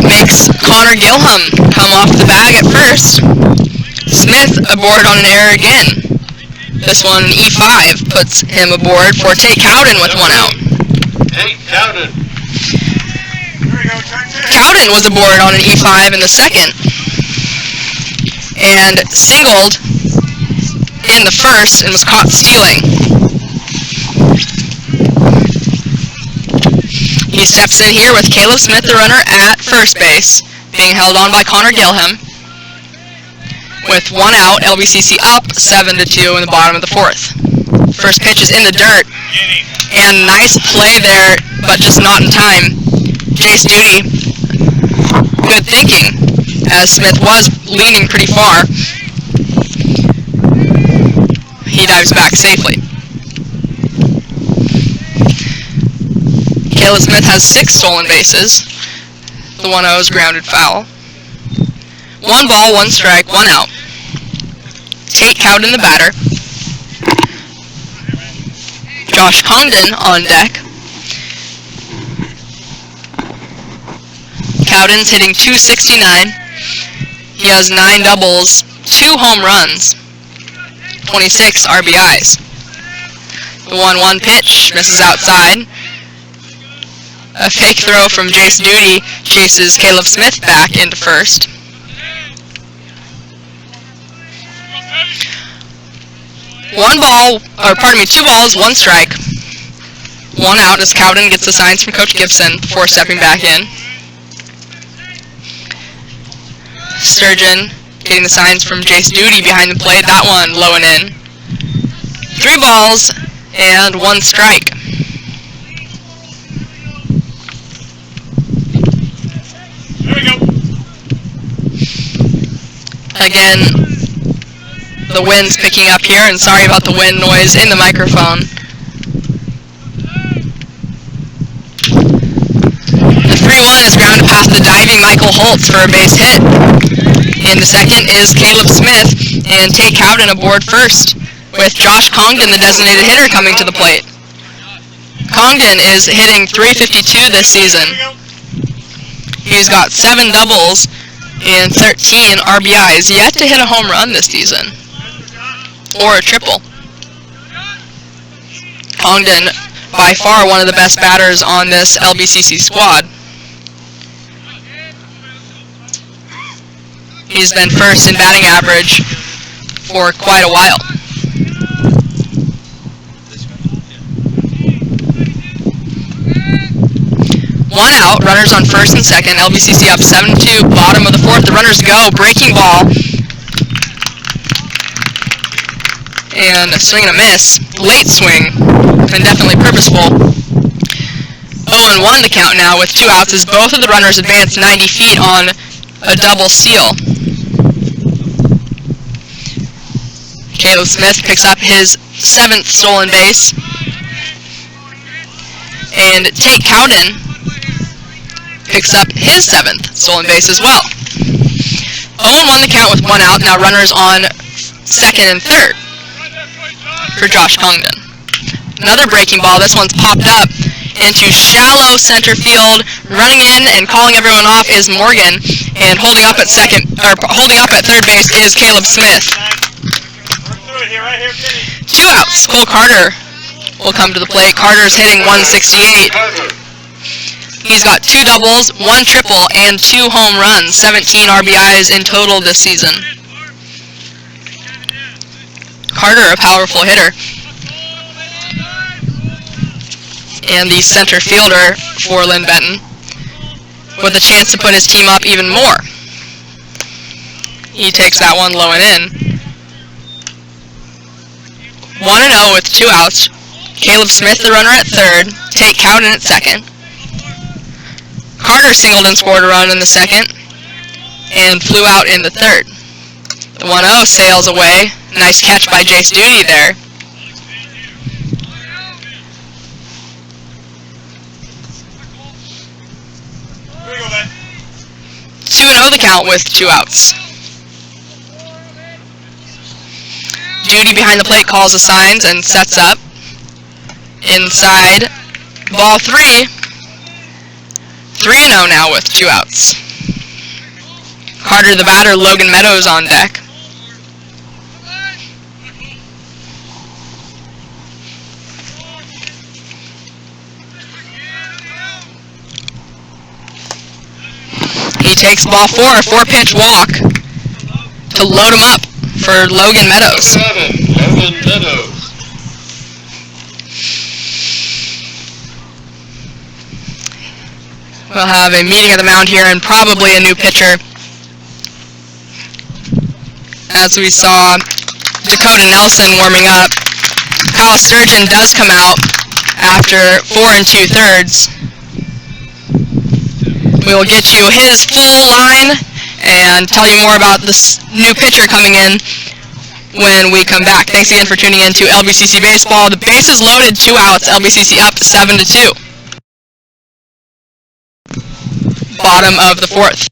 makes Connor Gilham come off the bag at first. Smith aboard on an error again. This one, an E5, puts him aboard for Tate Cowden with 1 out. Tate Cowden. Cowden was aboard on an E5 in the second, and singled in the first and was caught stealing. He steps in here with Caleb Smith, the runner, at first base, being held on by Connor Gilham. With 1 out, LBCC up 7-2 in the bottom of the 4th. First pitch is in the dirt, and nice play there, but just not in time. Chase Duty, good thinking, as Smith was leaning pretty far. He dives back safely. Caleb Smith has 6 stolen bases. The 1-0 is grounded foul. 1 ball, 1 strike, 1 out. Tate Cowden, the batter. Josh Congdon on deck. Cowden's hitting .269. He has 9 doubles, 2 home runs, 26 RBIs. The 1-1 pitch misses outside. A fake throw from Jace Duty chases Caleb Smith back into first. Two balls, 1 strike. 1 out as Cowden gets the signs from Coach Gibson before stepping back in. Sturgeon getting the signs from Jace Duty behind the plate. That one low and in. 3 balls and 1 strike. There we go. Again, the wind's picking up here, and sorry about the wind noise in the microphone. The 3-1 is grounded past the diving Michael Holtz for a base hit. In the second is Caleb Smith, and Tate Cowden aboard first, with Josh Congdon, the designated hitter, coming to the plate. Congdon is hitting .352 this season. He's got 7 doubles and 13 RBIs, yet to hit a home run this season, or a triple. Congdon, by far one of the best batters on this LBCC squad. He's been first in batting average for quite a while. One out, runners on first and second. LBCC up 7-2, bottom of the fourth. The runners go, breaking ball. And a swing and a miss. Late swing, and definitely purposeful. 0-1 the count now with 2 outs as both of the runners advance 90 feet on a double steal. Caleb Smith picks up his 7th stolen base. And Tate Cowden picks up his 7th stolen base as well. 0-1 the count with 1 out. Now runners on second and third for Josh Congdon. Another breaking ball. This one's popped up into shallow center field. Running in and calling everyone off is Morgan, and holding up at third base is Caleb Smith. 2 outs. Cole Carter will come to the plate. Carter's hitting .168. He's got 2 doubles, 1 triple, and 2 home runs. 17 RBIs in total this season. Carter, a powerful hitter. And the center fielder for Linn Benton, with a chance to put his team up even more. He takes that one low and in. 1-0 with 2 outs. Caleb Smith, the runner, at third. Tate Cowden at second. Carter singled and scored a run in the second, and flew out in the third. The 1-0 sails away. Nice catch by Jace Duty there. There you go, man. 2-0 the count with 2 outs. Duty behind the plate calls the signs and sets up. Inside, ball 3. 3-0 now with 2 outs. Carter the batter, Logan Meadows on deck. He takes ball 4, a 4-pitch walk to load him up for Logan Meadows. Logan Meadows. We'll have a meeting of the mound here and probably a new pitcher. As we saw Dakota Nelson warming up, Kyle Sturgeon does come out after 4 2/3. We will get you his full line and tell you more about this new pitcher coming in when we come back. Thanks again for tuning in to LBCC Baseball. The bases loaded, 2 outs, LBCC up 7-2. Bottom of the fourth.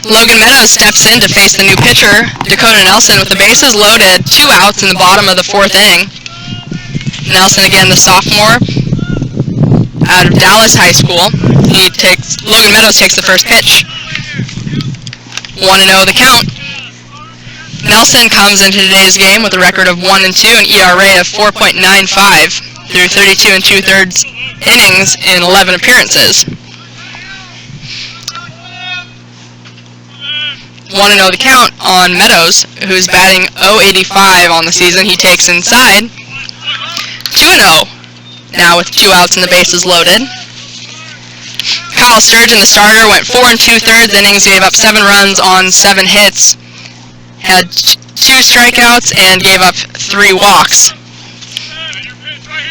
Logan Meadows steps in to face the new pitcher, Dakota Nelson, with the bases loaded, 2 outs in the bottom of the 4th inning. Nelson, again, the sophomore, out of Dallas High School. Logan Meadows takes the first pitch. 1-0 the count. Nelson comes into today's game with a record of 1-2 and ERA of 4.95 through 32 2/3 innings in 11 appearances. 1-0 the count on Meadows, who's batting .085 on the season. He takes inside. 2-0, now with 2 outs and the bases loaded. Kyle Sturgeon, the starter, went 4 2/3 innings, gave up 7 runs on 7 hits, had 2 strikeouts, and gave up 3 walks.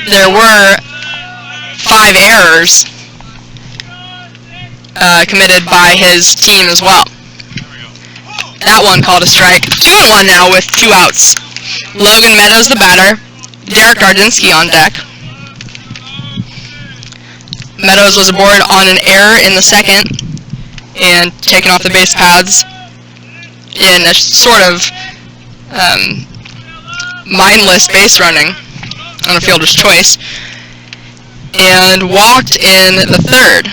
There were 5 errors committed by his team as well. That one called a strike. 2-1 now with 2 outs. Logan Meadows, the batter. Derek Dardinsky on deck. Meadows was aboard on an error in the 2nd and taken off the base paths in a sort of mindless base running on a fielder's choice, and walked in the 3rd.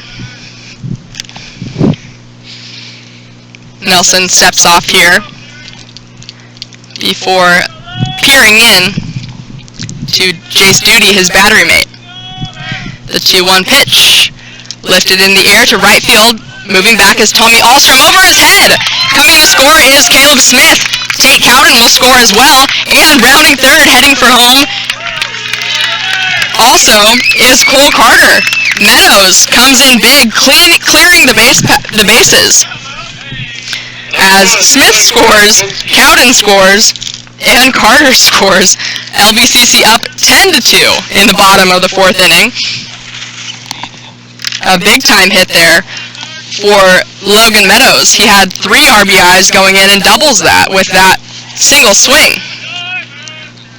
Nelson steps off here before peering in to Jace Duty, his battery mate. The 2-1 pitch, lifted in the air to right field. Moving back is Tommy Ahlstrom over his head. Coming to score is Caleb Smith. Tate Cowden will score as well, and rounding 3rd, heading for home, also is Cole Carter. Meadows comes in big, clearing the bases. As Smith scores, Cowden scores, and Carter scores. LBCC up 10-2 in the bottom of the 4th inning. A big-time hit there for Logan Meadows. He had 3 RBIs going in and doubles that with that single swing.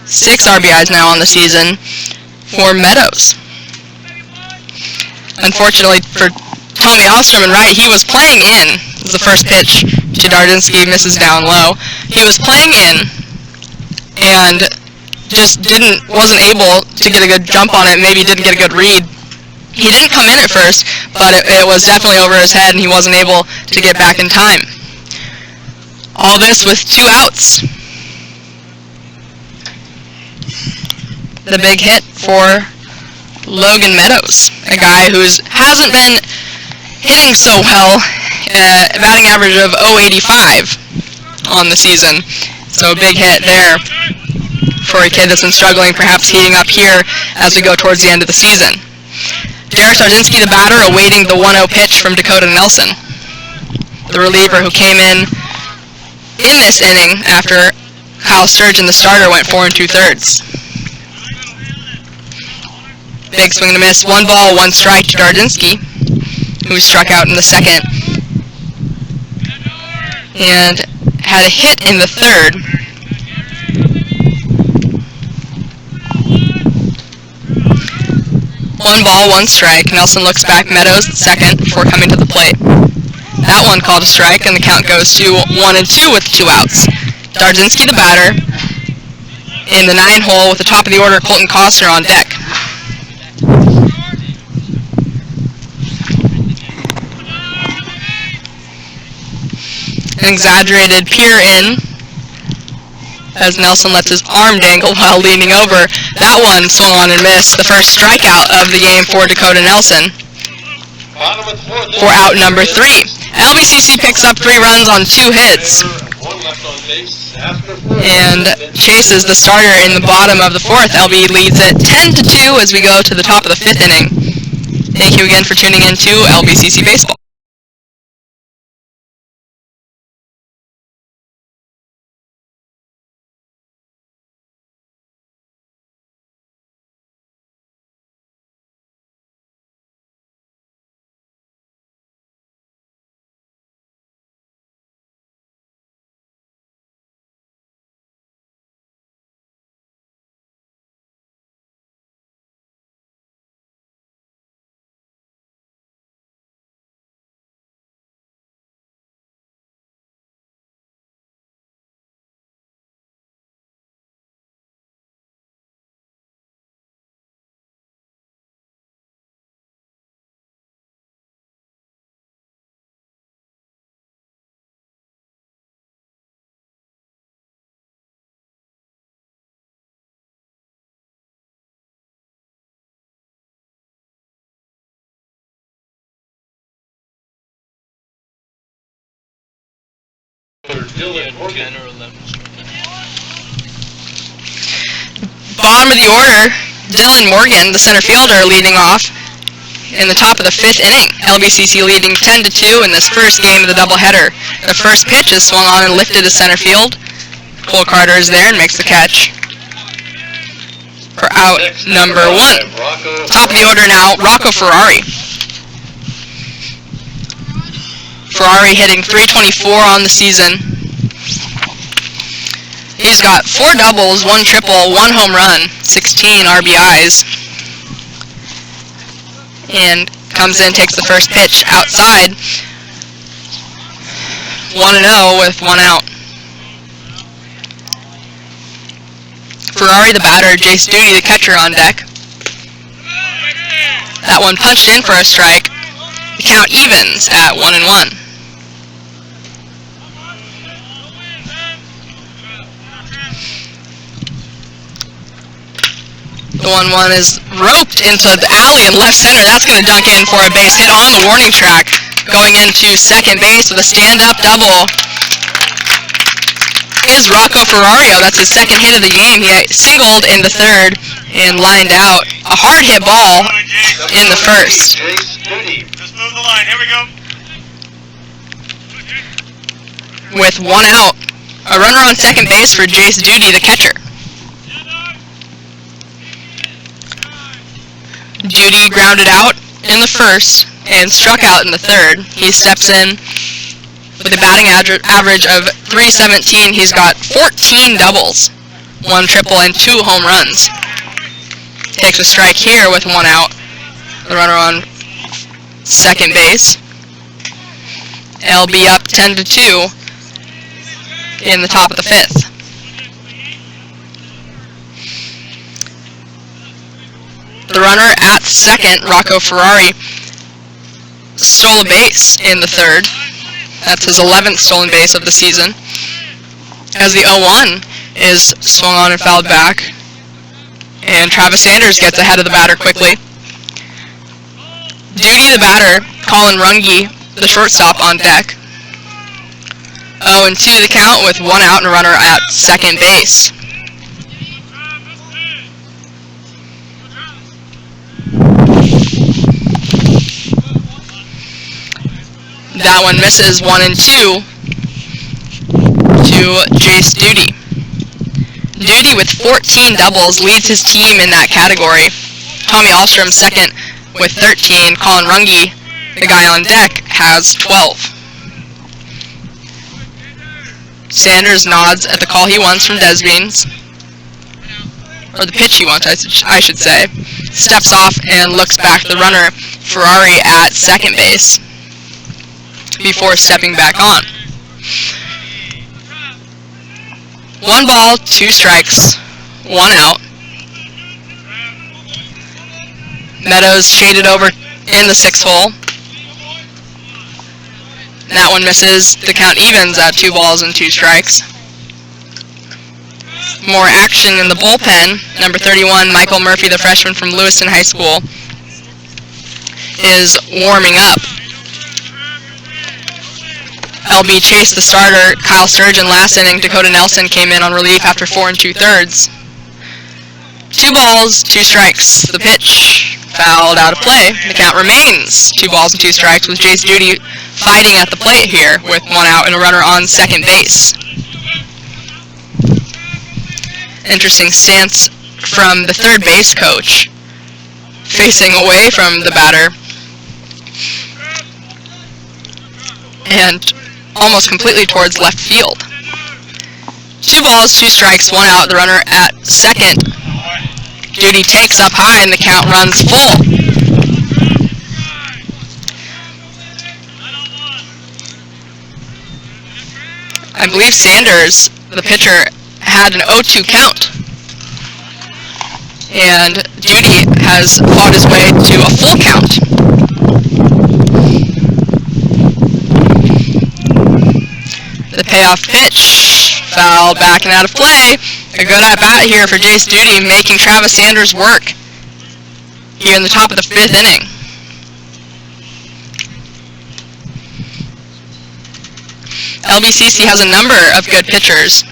6 RBIs now on the season for Meadows. Unfortunately for Tommy Ahlstrom and right, he was playing in. This is the first pitch to Dardinsky, misses down low. He was playing in and just wasn't able to get a good jump on it, maybe didn't get a good read. He didn't come in at first, but it was definitely over his head and he wasn't able to get back in time. All this with 2 outs. The big hit for Logan Meadows, a guy who hasn't been hitting so well, batting average of .085 on the season. So a big hit there for a kid that's been struggling, perhaps heating up here as we go towards the end of the season. Derek Dardinsky, the batter, awaiting the 1-0 pitch from Dakota Nelson, the reliever who came in this inning after Kyle Sturgeon, the starter, went 4 2/3. Big swing and a miss. 1 ball, 1 strike to Dardinsky, who struck out in the 2nd and had a hit in the 3rd. One ball, 1 strike. Nelson looks back. Meadows, 2nd, before coming to the plate. That one called a strike, and the count goes to 1-2 with 2 outs. Dardinsky, the batter, in the 9 hole with the top of the order, Colton Costner on deck. An exaggerated peer in as Nelson lets his arm dangle while leaning over. That one swung on and missed. The first strikeout of the game for Dakota Nelson for out number 3. LBCC picks up 3 runs on 2 hits and chases the starter in the bottom of the 4th. LB leads it 10-2 as we go to the top of the 5th inning. Thank you again for tuning in to LBCC Baseball. Dylan Morgan. 10 or 11 Bottom of the order, Dylan Morgan, the center fielder, leading off in the top of the 5th inning. LBCC leading 10-2 in this first game of the doubleheader. The first pitch is swung on and lifted to center field. Cole Carter is there and makes the catch for out number 1. Top of the order now, Rocco Ferrari. Ferrari hitting .324 on the season. He's got 4 doubles, 1 triple, 1 home run, 16 RBIs. And comes in, takes the first pitch outside. 1-0 with 1 out. Ferrari the batter, Jace Duty the catcher on deck. That one punched in for a strike. The count evens at 1-1. The 1-1 is roped into the alley in left center. That's going to dunk in for a base hit on the warning track. Going into second base with a stand-up double is Rocco Ferrario. That's his second hit of the game. He singled in the third and lined out a hard hit ball in the first. Just move the line. Here we go. With 1 out, a runner on second base for Jace Duty, the catcher. Duty grounded out in the first and struck out in the third. He steps in with a batting average of .317. He's got 14 doubles, 1 triple, and 2 home runs. Takes a strike here with 1 out. The runner on second base. LB up 10-2 in the top of the 5th. The runner at second, Rocco Ferrari, stole a base in the third. That's his 11th stolen base of the season. As the 0-1 is swung on and fouled back. And Travis Sanders gets ahead of the batter quickly. Duty the batter, Colin Runge, the shortstop, on deck. 0-2 the count with 1 out and a runner at second base. That one misses 1-2 to Jace Duty. Duty with 14 doubles leads his team in that category. Tommy Alstrom second with 13. Colin Runge, the guy on deck, has 12. Sanders nods at the call he wants from Desbeans. Or the pitch he wants, I should say. Steps off and looks back the runner, Ferrari, at second base, before stepping back on. 1 ball, 2 strikes, 1 out. Meadows shaded over in the 6th hole. That one misses. The count evens at 2 balls and 2 strikes. More action in the bullpen. Number 31, Michael Murphy, the freshman from Lewiston High School, is warming up. LB chased the starter, Kyle Sturgeon, last inning. Dakota Nelson came in on relief after 4 2/3. 2 balls, 2 strikes. The pitch fouled out of play. The count remains 2 balls and 2 strikes with Jace Duty fighting at the plate here with 1 out and a runner on second base. Interesting stance from the third base coach, facing away from the batter and almost completely towards left field. 2 balls, 2 strikes, 1 out, the runner at second. Duty takes up high and the count runs full. I believe Sanders, the pitcher, had an 0-2 count. And Duty has fought his way to a full count. The payoff pitch, fouled back and out of play. A good at-bat here for Jace Duty, making Travis Sanders work here in the top of the 5th inning. LBCC has a number of good pitchers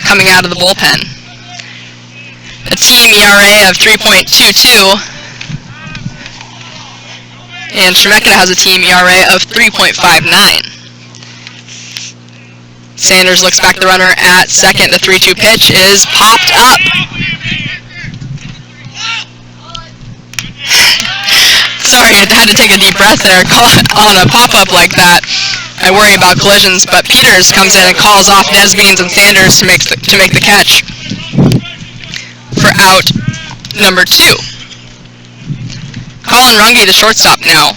coming out of the bullpen. A team ERA of 3.22, and Chemeketa has a team ERA of 3.59. Sanders looks back the runner at second. The 3-2 pitch is popped up. Sorry, I had to take a deep breath there. On a pop-up like that, I worry about collisions, but Peters comes in and calls off Desbeans and Sanders to make the catch for out number 2. Colin Runge, the shortstop now,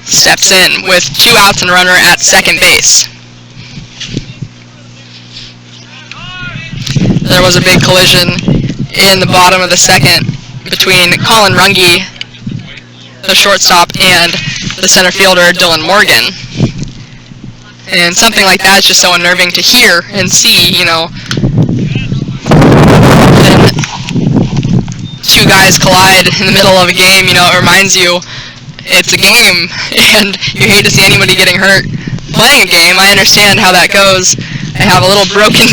steps in with 2 outs and a runner at second base. There was a big collision in the bottom of the second between Colin Runge, the shortstop, and the center fielder, Dylan Morgan. And something like that is just so unnerving to hear and see, you know. Then 2 guys collide in the middle of a game, you know, it reminds you it's a game, and you hate to see anybody getting hurt playing a game. I understand how that goes. I have a little broken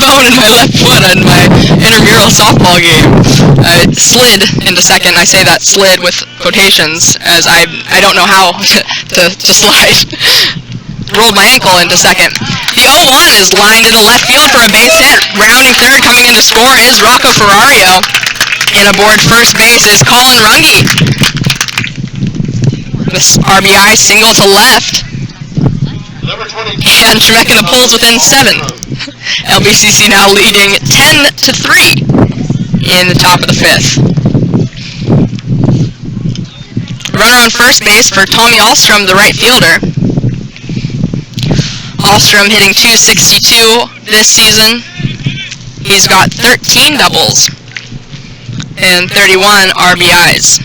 bone in my left foot in my intramural softball game. I slid into second. I say that slid with quotations, as I don't know how to slide. Rolled my ankle into second. The 0-1 is lined into left field for a base hit. Rounding third, coming in to score is Rocco Ferrario. And aboard first base is Colin Runge. This RBI single to left. And Chemeketa pulls within 7. LBCC now leading 10-3 in the top of the 5th. Runner on first base for Tommy Ahlstrom, the right fielder. Ahlstrom hitting .262 this season. He's got 13 doubles and 31 RBIs.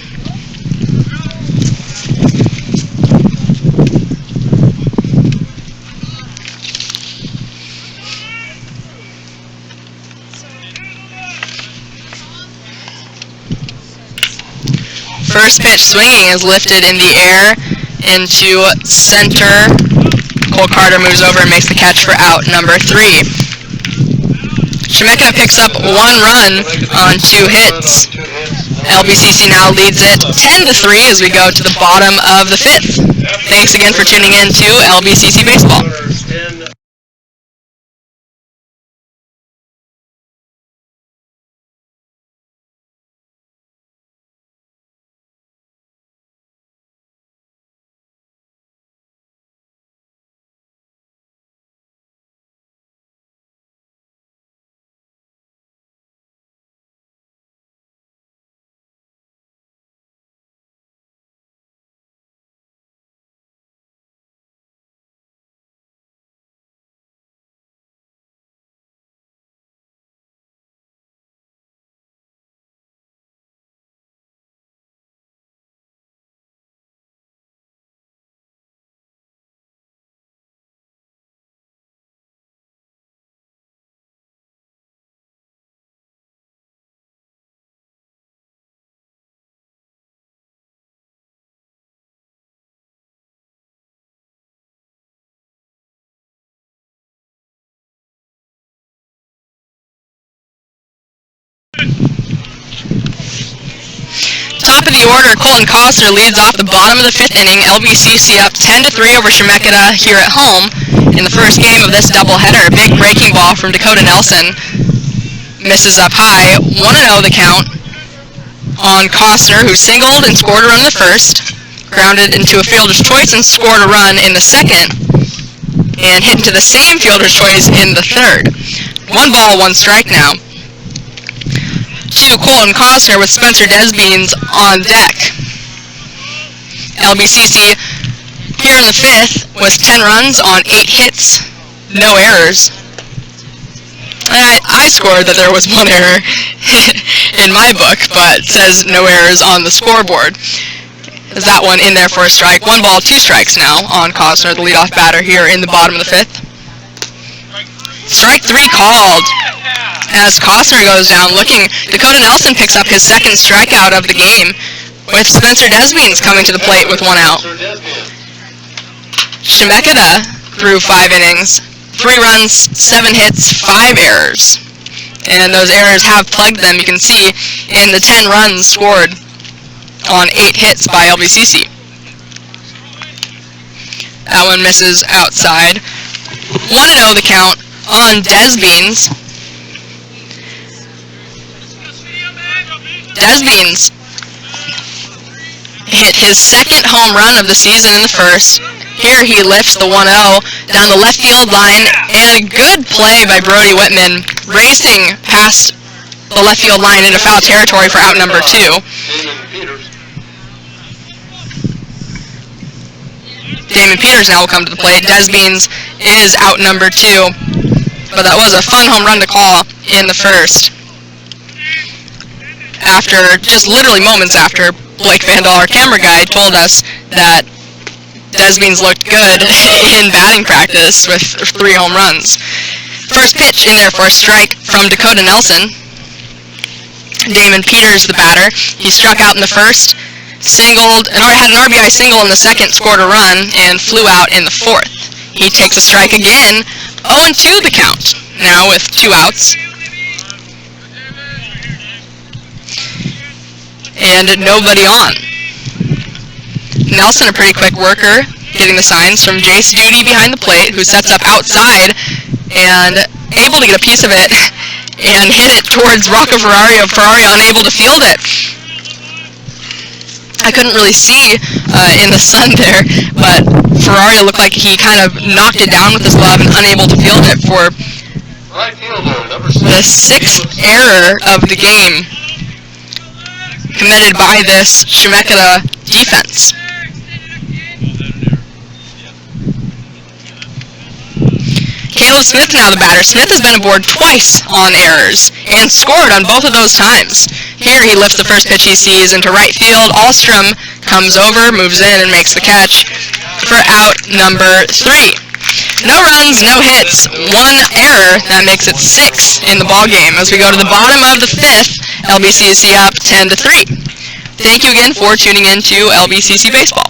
First pitch swinging is lifted in the air into center. Cole Carter moves over and makes the catch for out number 3. Chemeketa picks up 1 run on 2 hits. LBCC now leads it 10-3 as we go to the bottom of the 5th. Thanks again for tuning in to LBCC Baseball. Top of the order, Colton Costner leads off the bottom of the 5th inning. LBCC up 10-3 over Chemeketa here at home in the first game of this doubleheader. A big breaking ball from Dakota Nelson misses up high. 1-0 the count on Costner, who singled and scored a run in the first, grounded into a fielder's choice and scored a run in the second, and hit into the same fielder's choice in the third. 1 ball, 1 strike now to Colton Costner with Spencer Desbeans on deck. LBCC here in the 5th with 10 runs on 8 hits, no errors. I scored that there was 1 error in my book, but it says no errors on the scoreboard. Is that one in there for a strike? 1 ball, 2 strikes now on Costner, the leadoff batter here in the bottom of the 5th. Strike 3 called as Costner goes down looking. Dakota Nelson picks up his 2nd strikeout of the game with Spencer Desbeans coming to the plate with 1 out. Chemeketa threw 5 innings, 3 runs, 7 hits, 5 errors. And those errors have plagued them. You can see in the 10 runs scored on 8 hits by LBCC. That one misses outside. 1-0 the count on Desbeans. Desbeans hit his second home run of the season in the first. Here he lifts the 1-0 down the left field line, and a good play by Brody Whitman, racing past the left field line into foul territory for out number 2. Damon Peters now will come to the plate. Desbeans is out number 2, but that was a fun home run to call in the first. After, just literally moments after, Blake Vandal, our camera guy, told us that Desbeans looked good in batting practice with 3 home runs. First pitch in there for a strike from Dakota Nelson. Damon Peters, the batter, he struck out in the first, singled, and had an RBI single in the second, scored a run, and flew out in the fourth. He takes a strike again, 0-2 the count, now with 2 outs. And nobody on. Nelson, a pretty quick worker, getting the signs from Jace Duty behind the plate, who sets up outside and able to get a piece of it and hit it towards Rocco Ferrari unable to field it. I couldn't really see in the sun there, but Ferrari looked like he kind of knocked it down with his glove and unable to field it for the 6th error of the game committed by this Chemeketa defense. Caleb Smith now the batter. Smith has been aboard twice on errors and scored on both of those times. Here he lifts the first pitch he sees into right field. Alstrom comes over, moves in, and makes the catch for out number 3. No runs, no hits, 1 error. That makes it 6 in the ball game. As we go to the bottom of the 5th, LBCC up 10-3. Thank you again for tuning in to LBCC Baseball.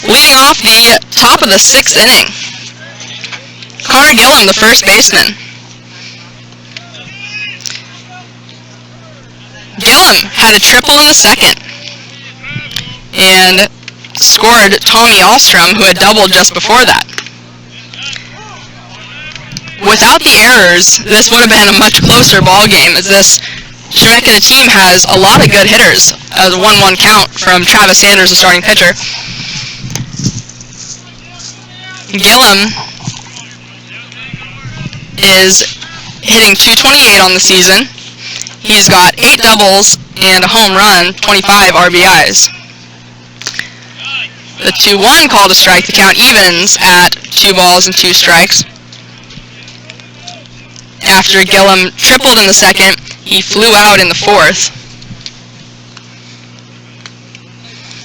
Leading off the top of the 6th inning, Connor Gillum, the first baseman. Gillum had a triple in the second and scored Tommy Alstrom, who had doubled just before that. Without the errors, this would have been a much closer ball game, as this Chemeketa team has a lot of good hitters. A 1-1 count from Travis Sanders, the starting pitcher. Gillum is hitting .228 on the season. He's got 8 doubles and a home run, 25 RBIs. The 2-1 call to strike, the count evens at 2 balls and 2 strikes. After Gillum tripled in the second, he flew out in the fourth.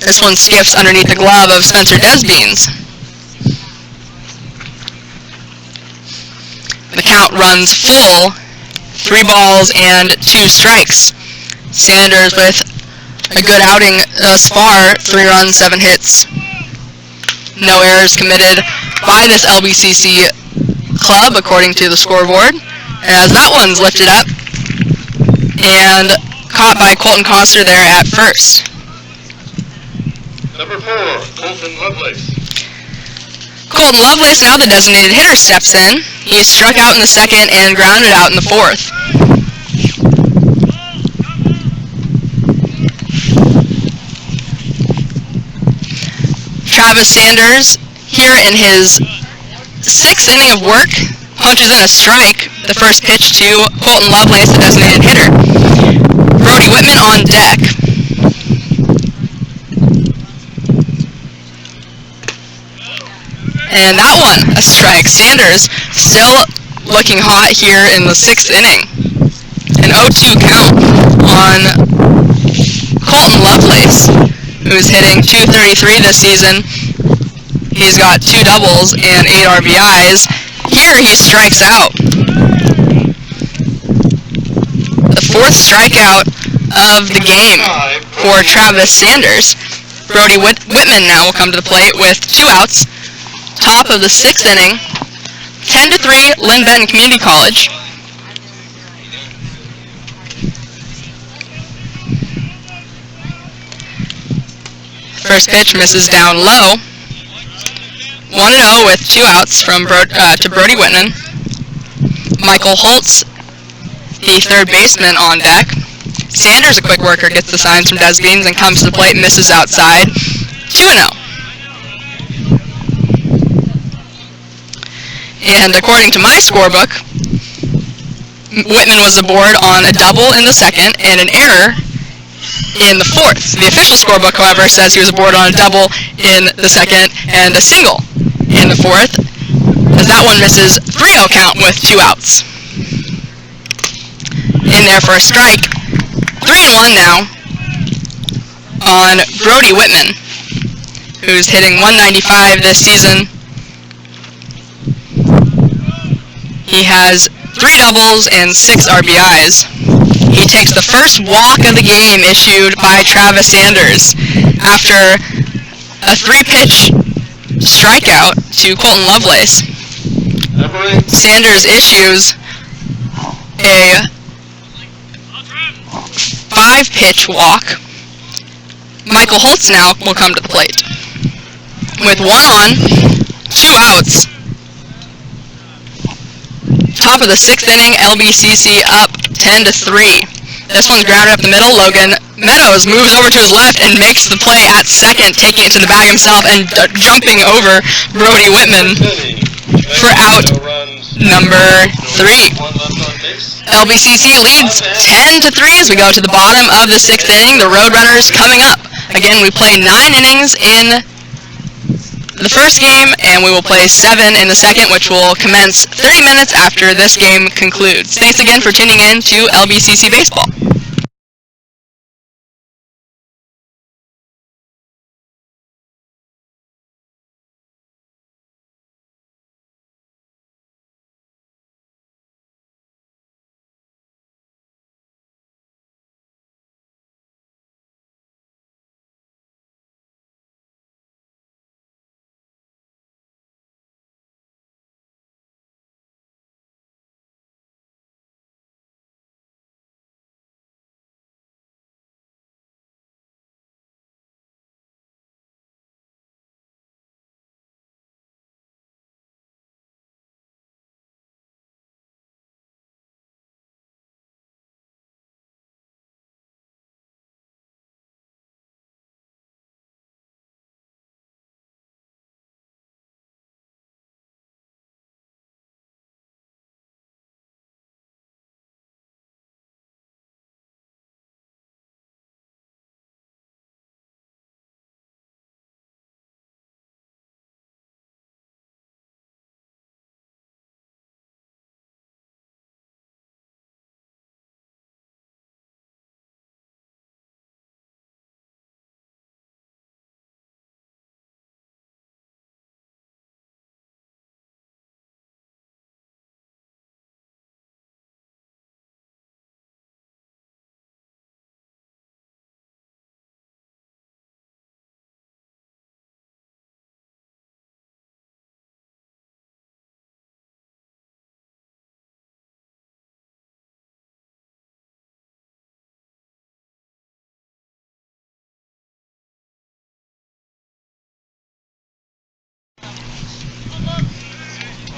This one skips underneath the glove of Spencer Desbeans. The count runs full, 3 balls and 2 strikes. Sanders with a good outing thus far, 3 runs, 7 hits. No errors committed by this LBCC club, according to the scoreboard. as that one's lifted up and caught by Colton Coster there at first. Number 4, Colton Lovelace. Colton Lovelace, now the designated hitter, steps in. He struck out in the second and grounded out in the fourth. Travis Sanders, here in his 6th inning of work, punches in a strike, the first pitch to Colton Lovelace, the designated hitter. Brody Whitman on deck. And that one, a strike. Sanders still looking hot here in the 6th inning. An 0-2 count on Colton Lovelace, who's hitting .233 this season. He's got 2 doubles and 8 RBIs. Here he strikes out. The 4th strikeout of the game for Travis Sanders. Brody Whitman now will come to the plate with 2 outs. Top of the 6th inning. 10-3, Linn Benton Community College. First pitch misses down low. 1-0 with 2 outs from to Brody Whitman. Michael Holtz, the third baseman, on deck. Sanders, a quick worker, gets the signs from Des Beans and comes to the plate and misses outside. 2-0. And according to my scorebook, Whitman was aboard on a double in the second and an error in the fourth. The official scorebook, however, says he was aboard on a double in the second and a single in the fourth, as that one misses. 3-0 count with 2 outs. In there for a strike. 3-1 now on Brody Whitman, who's hitting .195 this season. He has 3 doubles and 6 RBIs. He takes the first walk of the game issued by Travis Sanders after a 3-pitch strikeout to Colton Lovelace. Sanders issues a 5-pitch walk. Michael Holtz now will come to the plate. With 1 on, 2 outs. Top of the 6th inning, LBCC up 10-3. This one's grounded up the middle. Logan Meadows moves over to his left and makes the play at second, taking it to the bag himself and jumping over Brody Whitman for out number 3. LBCC leads 10-3 as we go to the bottom of the 6th inning. The Roadrunners coming up. Again, we play 9 innings in the first game, and we will play 7 in the second, which will commence 30 minutes after this game concludes. Thanks again for tuning in to LBCC Baseball.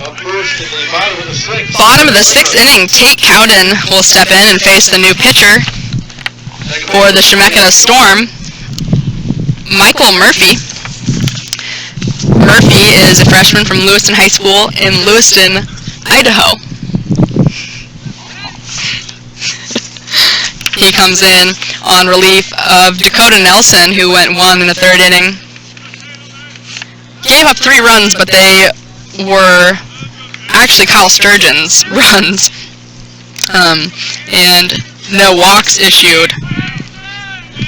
Up first in the bottom of the sixth. Bottom of the sixth inning, Tate Cowden will step in and face the new pitcher for the Chemeketa Storm, Michael Murphy. Murphy is a freshman from Lewiston High School in Lewiston, Idaho. He comes in on relief of Dakota Nelson, who went 1 in the third inning. Gave up 3 runs, but they were actually Kyle Sturgeon's runs. And no walks issued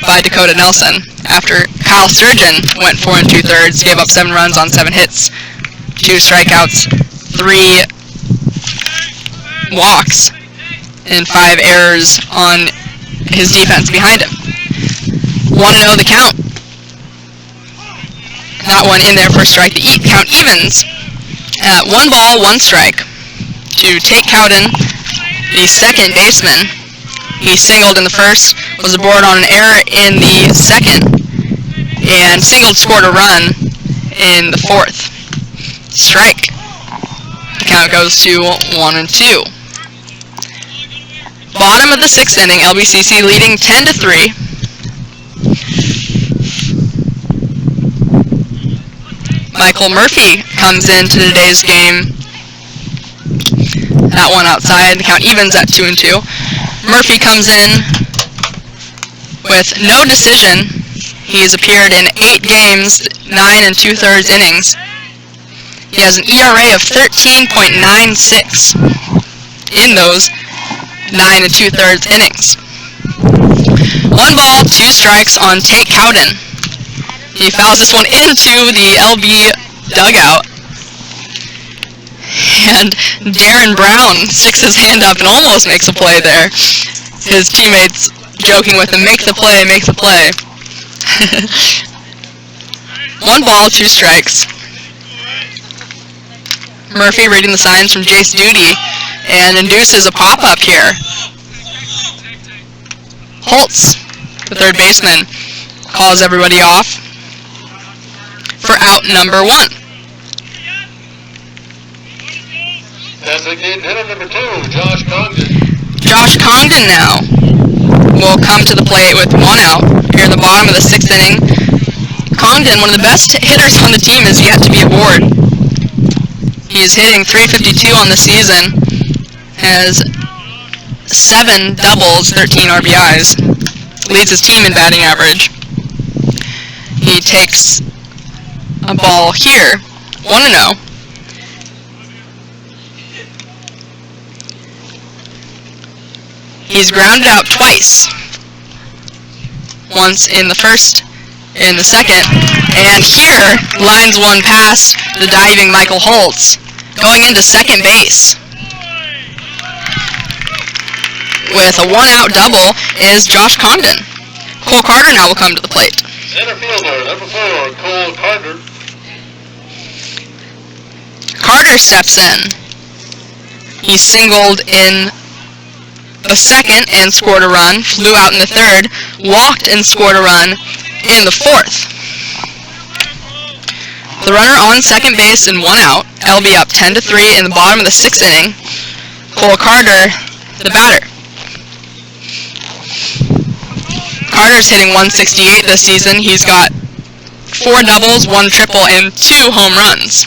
by Dakota Nelson after Kyle Sturgeon went 4 2/3, gave up 7 runs on 7 hits, 2 strikeouts, 3 walks, and 5 errors on his defense behind him. 1-0 the count. That one in there for a strike to eat. Count evens at 1 ball, 1 strike to Tate Cowden, the second baseman. He singled in the first, was aboard on an error in the second, and singled, scored a run in the fourth. Strike. The count goes to 1-2. Bottom of the sixth inning, LBCC leading 10-3. Michael Murphy comes into today's game. That one outside. The count evens at 2-2. Murphy comes in with no decision. He has appeared in 8 games, 9 2/3 innings. He has an ERA of 13.96 in those 9 2/3 innings. 1 ball, 2 strikes on Tate Cowden. He fouls this one into the LB dugout. And Darren Brown sticks his hand up and almost makes a play there. His teammates joking with him, make the play, make the play. 1 ball, 2 strikes. Murphy reading the signs from Jace Duty and induces a pop-up here. Holtz, the third baseman, calls everybody off for out number 1. Designated hitter number 2, Josh Congdon. Josh Congdon now will come to the plate with 1 out here in the bottom of the 6th inning. Congdon, one of the best hitters on the team, is yet to be aboard. He is hitting .352 on the season, has 7 doubles, 13 RBIs, leads his team in batting average. He takes a ball here, 1-0. He's grounded out twice. Once in the first, in the second, and here lines one past the diving Michael Holtz. Going into second base with a 1-out double is Josh Congdon. Cole Carter now will come to the plate. Center fielder number 4, Cole Carter. Carter steps in. He singled in the second and scored a run, flew out in the third, walked and scored a run in the fourth. The runner on second base and 1 out. LB up 10-3 in the bottom of the 6th inning. Cole Carter, the batter. Carter's hitting .168 this season. He's got 4 doubles, 1 triple, and 2 home runs.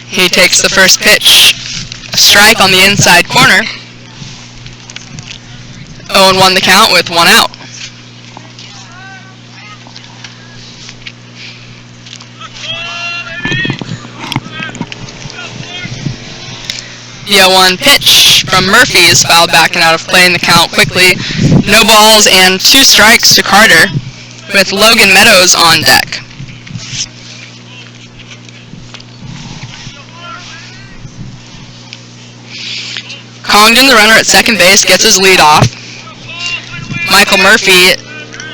He takes the first pitch, a strike on the inside corner. 0-1 the count with 1 out. The 0-1 pitch from Murphy is fouled back and out of play in the count quickly. No balls and 2 strikes to Carter with Logan Meadows on deck. Congdon, the runner at second base, gets his lead off. Michael Murphy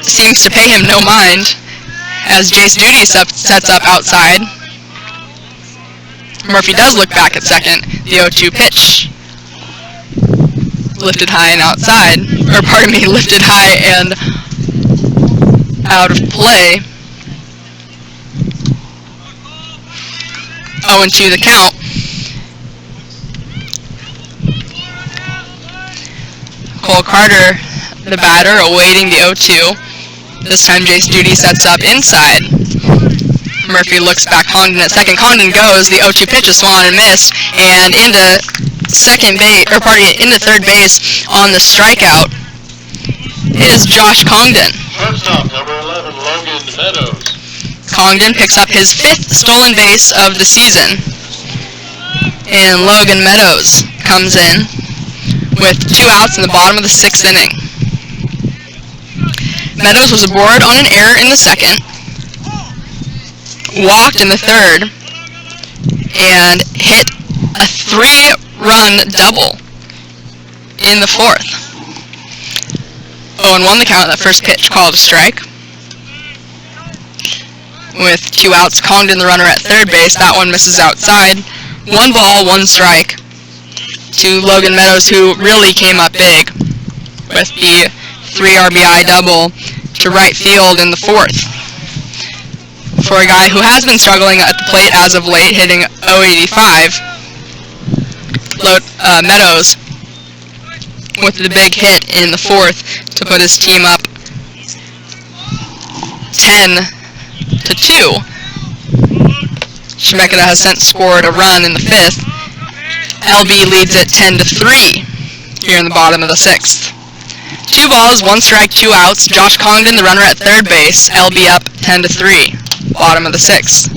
seems to pay him no mind as Jace Duty sets up outside. Murphy does look back at second. The 0-2 pitch. Lifted high and outside. Or pardon me, lifted high and out of play. 0-2 the count. Cole Carter, the batter, awaiting the 0-2. This time Jace Duty sets up inside. Murphy looks back Congdon at second. Congdon goes, the 0-2 pitch is swung and missed, and into third base on the strikeout is Josh Congdon. Shortstop, number 11, Logan Meadows. Congdon picks up his 5th stolen base of the season. And Logan Meadows comes in with 2 outs in the bottom of the 6th inning. Meadows was aboard on an error in the 2nd, walked in the 3rd, and hit a 3-run double in the 4th. 0-1 the count. That first pitch called a strike. With 2 outs, Congdon the runner at third base. That one misses outside. 1 ball, 1 strike to Logan Meadows, who really came up big with the 3 RBI double to right field in the 4th. For a guy who has been struggling at the plate as of late, hitting .085, Meadows with the big hit in the 4th to put his team up 10-2. Chemeketa has since scored a run in the 5th. LB leads it 10-3 here in the bottom of the 6th. 2 balls, 1 strike, 2 outs. Josh Congdon, the runner at third base. LB up 10-3, bottom of the 6th.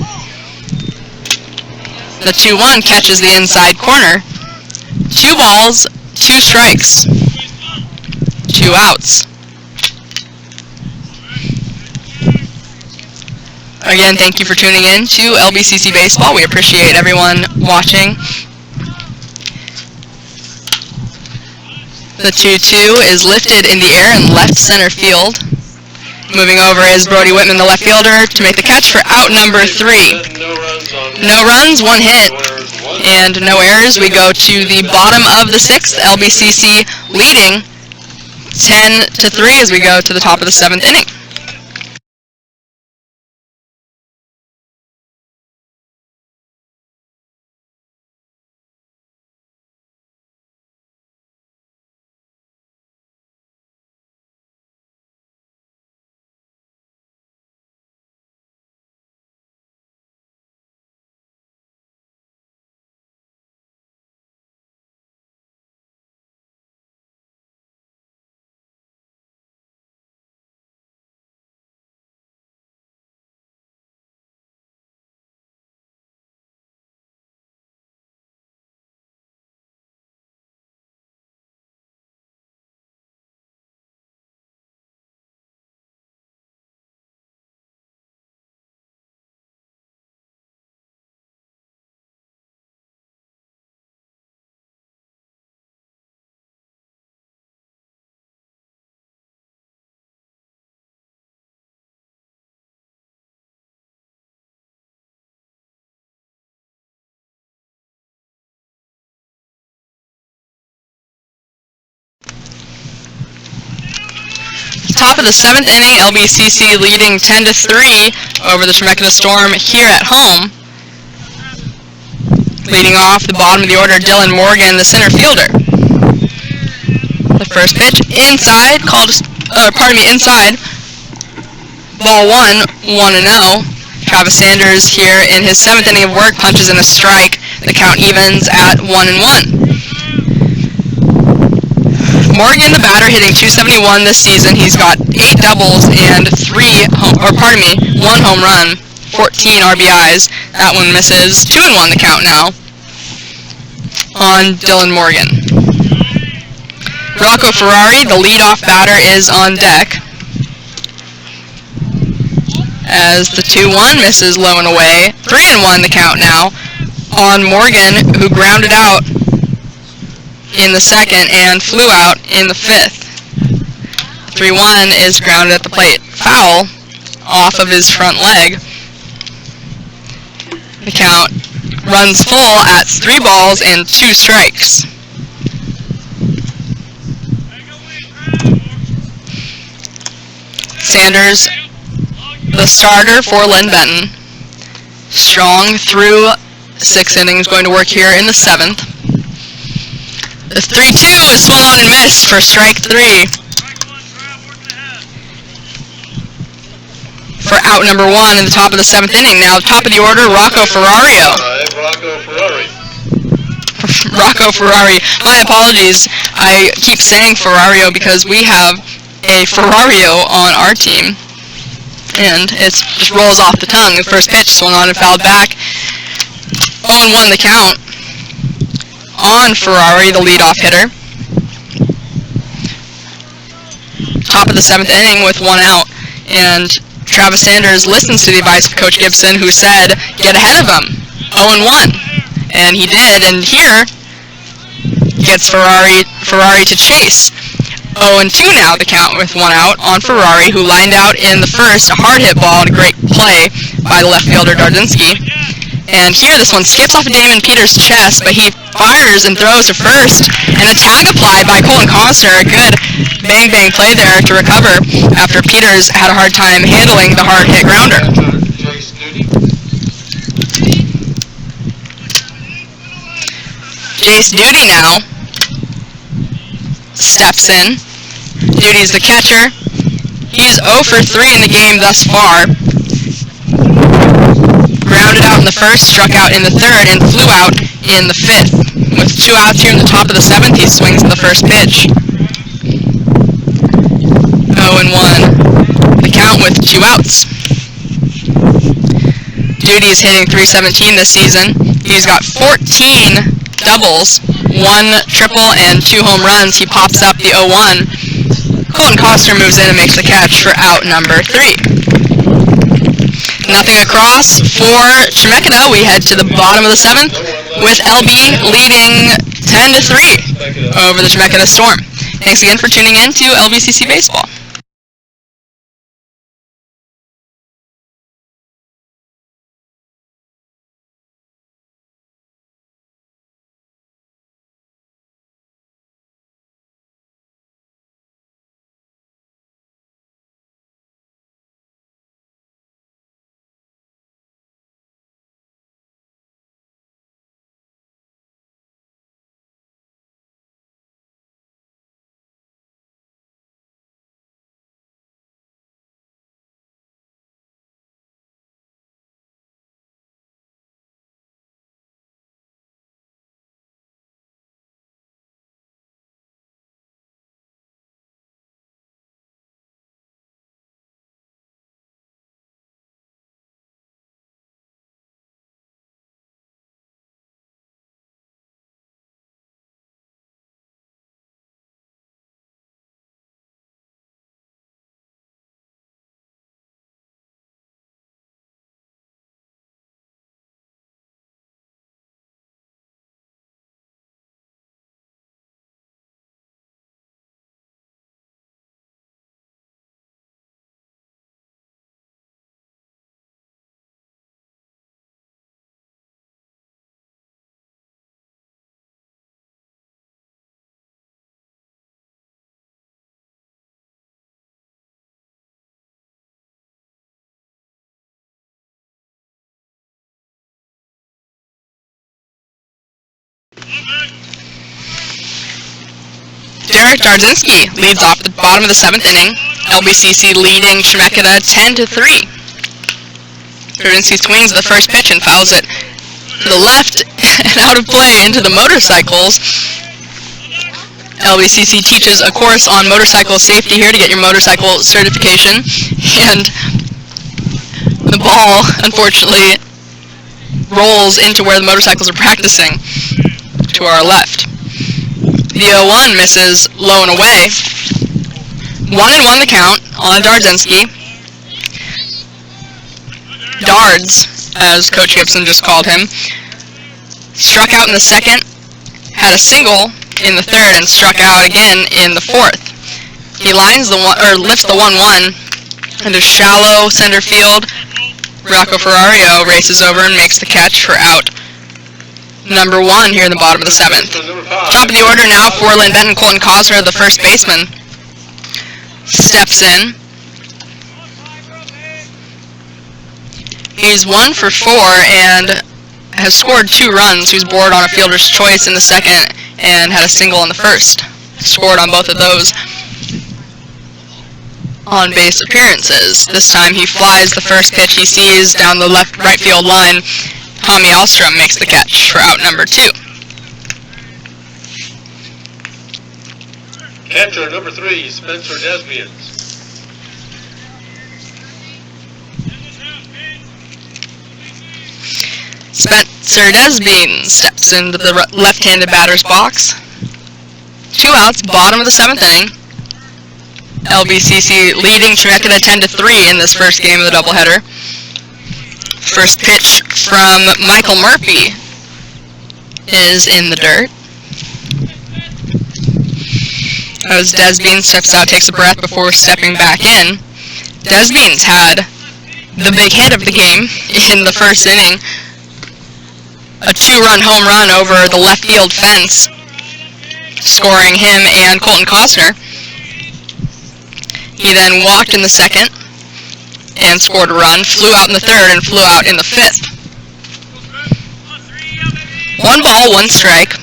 The 2-1 catches the inside corner. 2 balls, 2 strikes, 2 outs. Again, thank you for tuning in to LBCC Baseball. We appreciate everyone watching. The 2-2 is lifted in the air in left center field. Moving over is Brody Whitman, the left fielder, to make the catch for out number 3. No runs, 1 hit, and no errors. We go to the bottom of the 6th. LBCC leading 10-3 as we go to the top of the 7th inning. Top of the 7th inning, LBCC leading 10-3 over the Chemeketa Storm here at home. Leading off the bottom of the order, Dylan Morgan, the center fielder. The first pitch inside, inside. Ball 1, 1-0. Travis Sanders here in his 7th inning of work punches in a strike. The count evens at 1-1. Morgan, the batter, hitting .271 this season. He's got 8 doubles and 1 home run, 14 RBIs. That one misses. 2-1 the count now on Dylan Morgan. Rocco Ferrari, the leadoff batter, is on deck as the 2-1 misses low and away. 3-1 the count now on Morgan, who grounded out in the 2nd and flew out in the 5th. 3-1 is grounded at the plate. Foul off of his front leg. The count runs full at 3 balls and 2 strikes. Sanders, the starter for Linn Benton. Strong through 6th inning is going to work here in the 7th. The 3-2 is swung on and missed for strike 3. For out number 1 in the top of the 7th inning. Now, top of the order, Rocco Ferrario. Rocco Ferrari. Rocco Ferrari. My apologies. I keep saying Ferrario because we have a Ferrario on our team. And it just rolls off the tongue. The first pitch swung on and fouled back. 0-1 the count on Ferrari, the leadoff hitter. Top of the 7th inning with 1 out. And Travis Sanders listens to the advice of Coach Gibson, who said, get ahead of him, 0-1. And he did, and here gets Ferrari to chase. 0-2 now, the count with 1 out on Ferrari, who lined out in the first, a hard hit ball and a great play by the left fielder Dardzinski. And here, this one skips off of Damon Peters' chest, but he fires and throws to first, and a tag applied by Colin Costner. A good bang-bang play there to recover after Peters had a hard time handling the hard-hit grounder. Jace Duty now steps in. Duty's the catcher. He's 0 for 3 in the game thus far. Grounded out in the first, struck out in the third, and flew out in the 5th. With 2 outs here in the top of the 7th, he swings the first pitch. 0-1, the count with 2 outs. Duty is hitting .317 this season. He's got 14 doubles, 1 triple, and 2 home runs. He pops up the 0-1. Colton Costner moves in and makes the catch for out number 3. Nothing across for Chemeketa. We head to the bottom of the 7th with LB leading 10-3 over the Chemeketa Storm. Thanks again for tuning in to LBCC Baseball. Derek Dardzinski leads off the bottom of the 7th inning. LBCC leading Chemeketa 10-3. Dardzinski swings the first pitch and fouls it to the left and out of play into the motorcycles. LBCC teaches a course on motorcycle safety here to get your motorcycle certification, and the ball, unfortunately, rolls into where the motorcycles are practicing to our left. The 0-1 misses low and away. 1-1 the count on Dardzinski. Dards, as Coach Gibson just called him, struck out in the second, had a single in the third, and struck out again in the fourth. He lifts the 1-1 into shallow center field. Rocco Ferrario races over and makes the catch for out number 1 here in the bottom of the 7th. Top of the order now for Linn Benton. Colton Costner, the first baseman, steps in. He's 1 for 4 and has scored 2 runs, who's bored on a fielder's choice in the second and had a single in the first. Scored on both of those on-base appearances. This time he flies the first pitch he sees down the right field line. Tommy Alstrom makes the catch for out number 2. Catcher number 3, Spencer Desbian. Spencer Desbian steps into the left-handed batter's box. 2 outs, bottom of the 7th inning. LBCC leading Chemeketa 10-3 in this first game of the doubleheader. First pitch from Michael Murphy is in the dirt. As Desbian steps out, takes a breath before stepping back in. Desbian's had the big hit of the game in the first inning. A 2-run home run over the left field fence, scoring him and Colton Costner. He then walked in the second and scored a run, flew out in the third, and flew out in the fifth. 1 ball, 1 strike.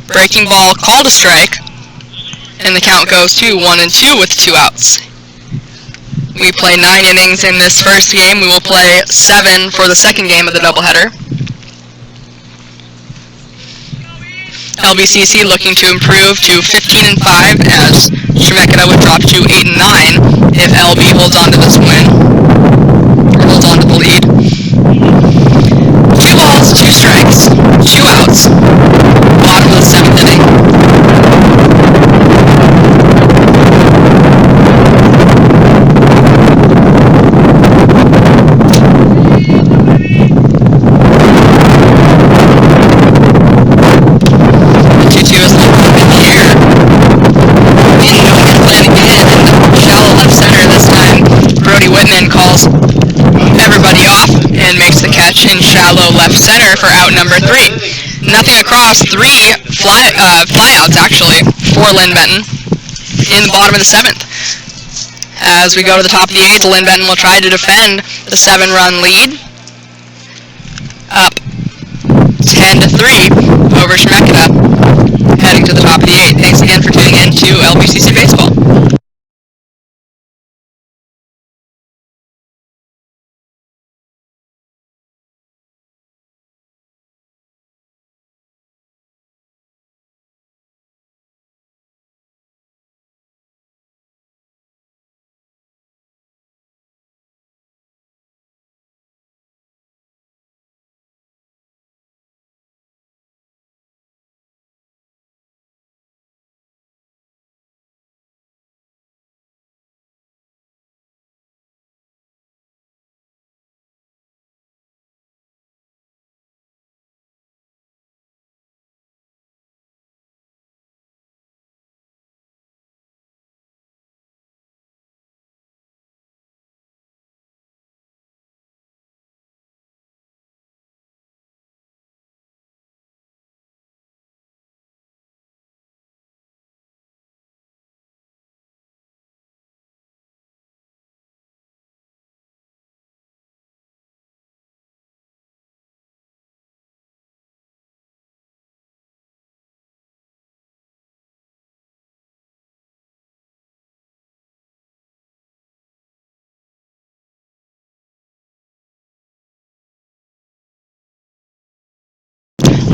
Breaking ball called a strike, and the count goes to 1-2 with 2 outs. We play 9 innings in this first game. We will play 7 for the second game of the doubleheader. LBCC looking to improve to 15-5 as Chemeketa would drop to 8-9 if LB holds on to this win, or holds on to the lead. 2 balls, 2 strikes, 2 outs, bottom of the 7th inning. Calls everybody off and makes the catch in shallow left center for out number 3. Nothing across, 3 flyouts actually for Linn Benton in the bottom of the 7th. As we go to the top of the 8th, Linn Benton will try to defend the 7-run lead. Up 10-3 over Chemeketa, heading to the top of the 8th. Thanks again for tuning in to LBCC Baseball.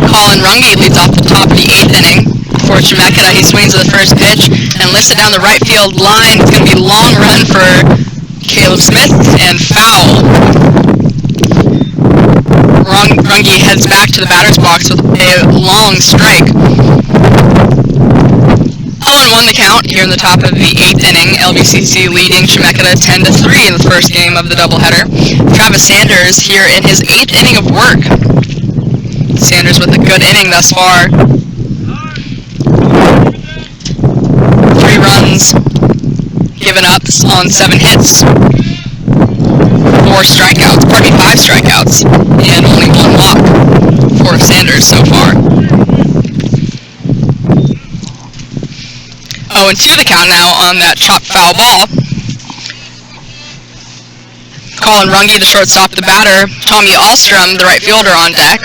Colin Runge leads off the top of the 8th inning for Chemeketa. He swings at the first pitch and lifts it down the right field line. It's going to be a long run for Caleb Smith and foul. Runge heads back to the batter's box with a long strike. 0-1 the count here in the top of the 8th inning. LBCC leading Chemeketa 10-3 in the first game of the doubleheader. Travis Sanders here in his 8th inning of work. Sanders with a good inning thus far. 3 runs given up on 7 hits. 5 strikeouts, and only 1 walk for Sanders so far. 0-2 the count now on that chopped foul ball. Colin Runge, the shortstop, the batter. Tommy Ahlstrom, the right fielder, on deck.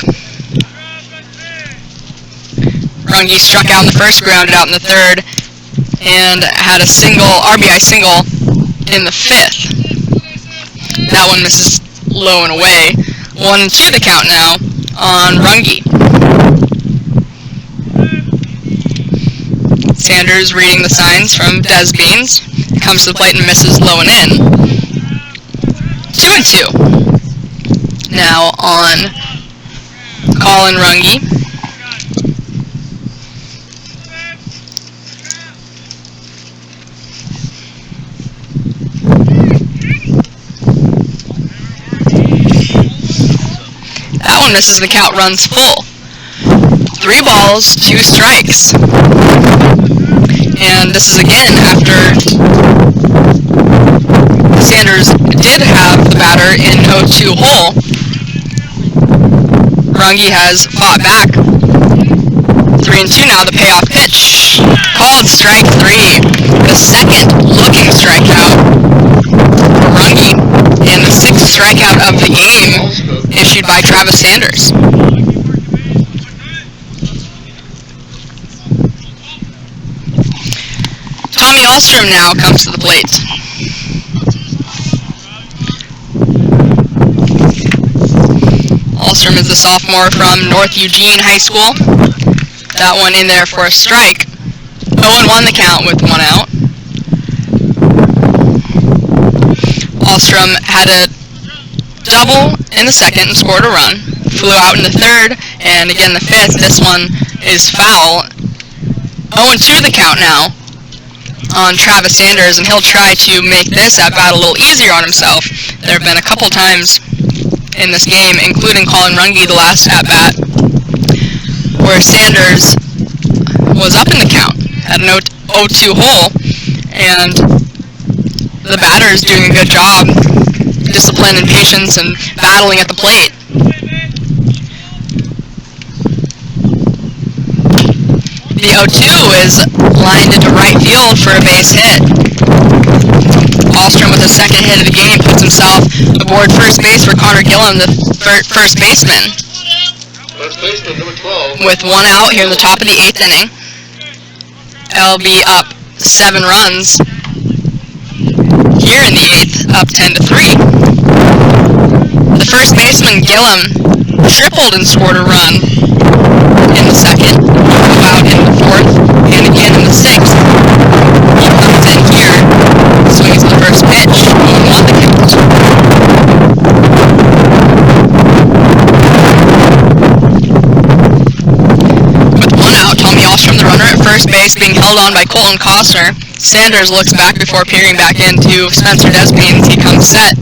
Runge struck out in the first, grounded out in the third, and had a RBI single in the fifth. That one misses low and away. 1-2 the count now on Runge. Sanders reading the signs from Des Beans. Comes to the plate and misses low and in. 2-2. Now on Colin Runge. That one misses the count, runs full. 3 balls, 2 strikes. And this is again after Sanders did have the batter in 0-2 hole. Runge has fought back. 3-2 now, the payoff pitch. Called strike 3. The second looking strikeout for Runge, and the 6th strikeout of the game issued by Travis Sanders. Tommy Ahlstrom now comes to the plate. Ahlstrom is a sophomore from North Eugene High School. That one in there for a strike. 0-1 the count with 1 out. Ahlstrom had a double in the second and scored a run. Flew out in the third, and again the fifth. This one is foul. 0-2 the count now on Travis Sanders, and he'll try to make this at-bat a little easier on himself. There have been a couple times in this game, including Colin Runge the last at-bat, where Sanders was up in the count at an 0-2 hole, and the batter is doing a good job, discipline and patience and battling at the plate. The 0-2 is lined into right field for a base hit. Ahlstrom, with the second hit of the game, puts himself aboard first base for Connor Gillum, the first baseman. First baseman, number 12. With 1 out here in the top of the 8th inning. LB up 7 runs here in the 8th, up 10-3. The first baseman, Gillum, tripled and scored a run in the second, out in the 4th, and again in the 6th. He comes in here, swings the first pitch, and won the count. With 1 out, Tommy Ahlstrom, the runner at first base, being held on by Colton Costner. Sanders looks back before peering back into Spencer Desbeans. He comes set.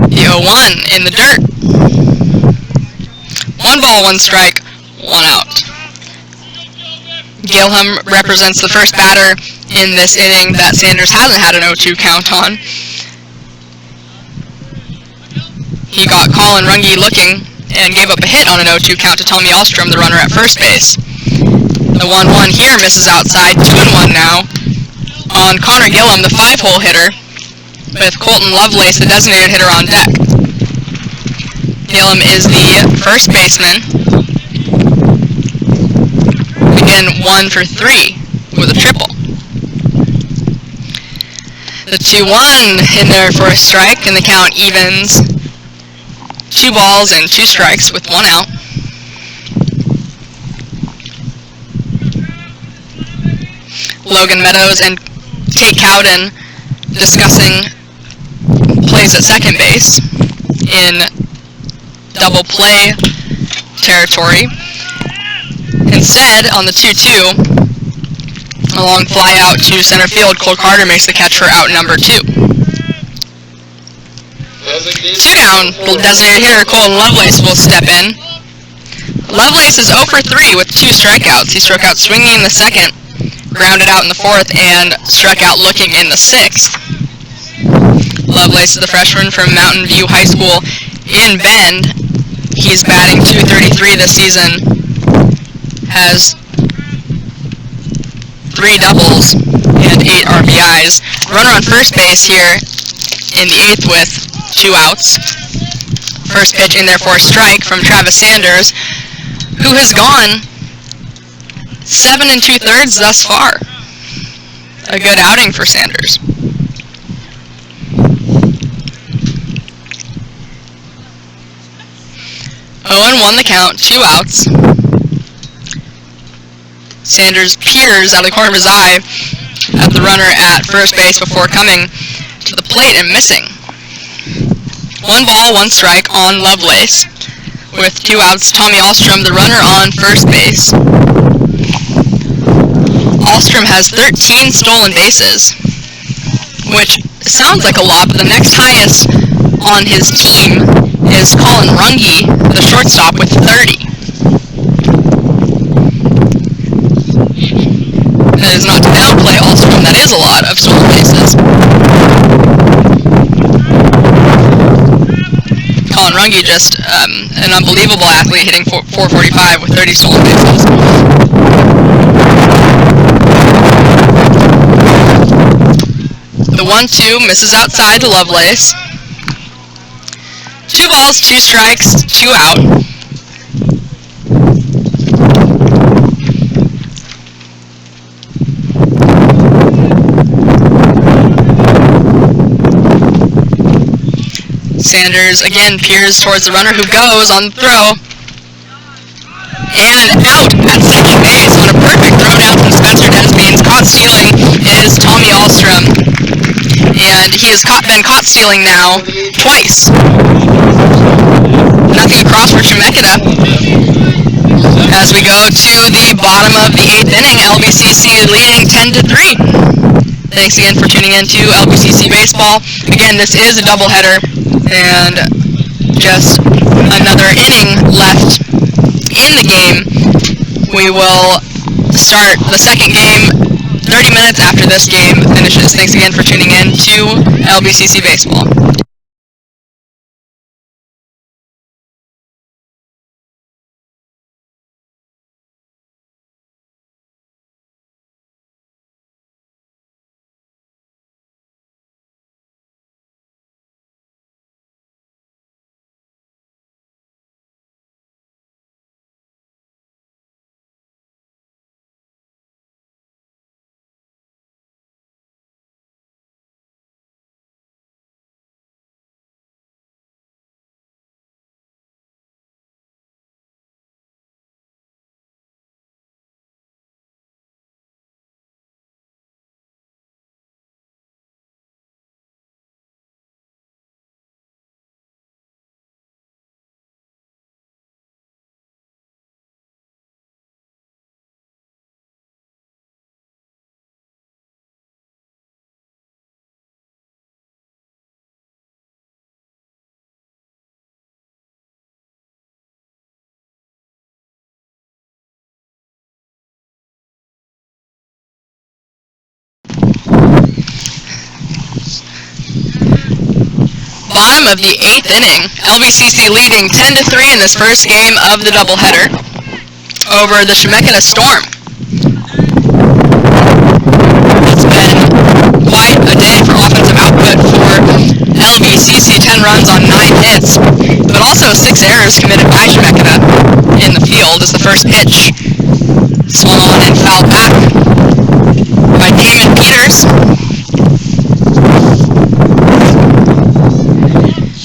The 0-1 in the dirt. 1 ball, 1 strike, 1 out. Gillum represents the first batter in this inning that Sanders hasn't had an 0-2 count on. He got Colin Runge looking and gave up a hit on an 0-2 count to Tommy Ahlstrom, the runner at first base. The 1-1 here misses outside. 2-1 now on Connor Gillum, the 5-hole hitter, with Colton Lovelace, the designated hitter, on deck. Gillum is the first baseman. Again, 1 for 3 with a triple. The 2-1 in there for a strike, and the count evens. 2 balls and 2 strikes with 1 out. Logan Meadows and Tate Cowden discussing plays at second base in double play territory. Instead, on the 2-2, a long fly out to center field, Cole Carter makes the catch for out number 2. 2 down, the designated hitter Colton Lovelace will step in. Lovelace is 0 for 3 with 2 strikeouts. He struck out swinging in the second, grounded out in the 4th, and struck out looking in the 6th. Lovelace is the freshman from Mountain View High School in Bend. He's batting .233 this season, has 3 doubles and 8 RBIs. Runner on first base here in the 8th with 2 outs. First pitch in there for a strike from Travis Sanders, who has gone 7 2/3 thus far. A good outing for Sanders. 0-1 the count, 2 outs. Sanders peers out of the corner of his eye at the runner at first base before coming to the plate and missing. 1 ball, 1 strike on Lovelace. With 2 outs, Tommy Ahlstrom, the runner on first base. Ahlstrom has 13 stolen bases, which sounds like a lot, but the next highest on his team is Colin Runge, the shortstop, with 30. That is not to downplay Ahlstrom, that is a lot of stolen bases. Colin Runge, just an unbelievable athlete, hitting .445 with 30 stolen bases. The 1-2 misses outside to Lovelace. 2 balls, 2 strikes, 2 out. Sanders again peers towards the runner, who goes on the throw. And out at second base on a perfect throw down from Spencer Desmeans. Caught stealing is Tommy Ahlstrom. And he has been caught stealing now twice. Nothing across for Chemeketa. As we go to the bottom of the 8th inning, LBCC leading 10-3. Thanks again for tuning in to LBCC Baseball. Again, this is a doubleheader, and just another inning left in the game. We will start the second game 30 minutes after this game finishes. Thanks again for tuning in to LBCC Baseball. Bottom of the 8th inning, LBCC leading 10-3 in this first game of the doubleheader over the Chemeketa Storm. It's been quite a day for offensive output for LBCC. 10 runs on 9 hits, but also 6 errors committed by Chemeketa in the field as the first pitch swung on and fouled back by Damon Peters.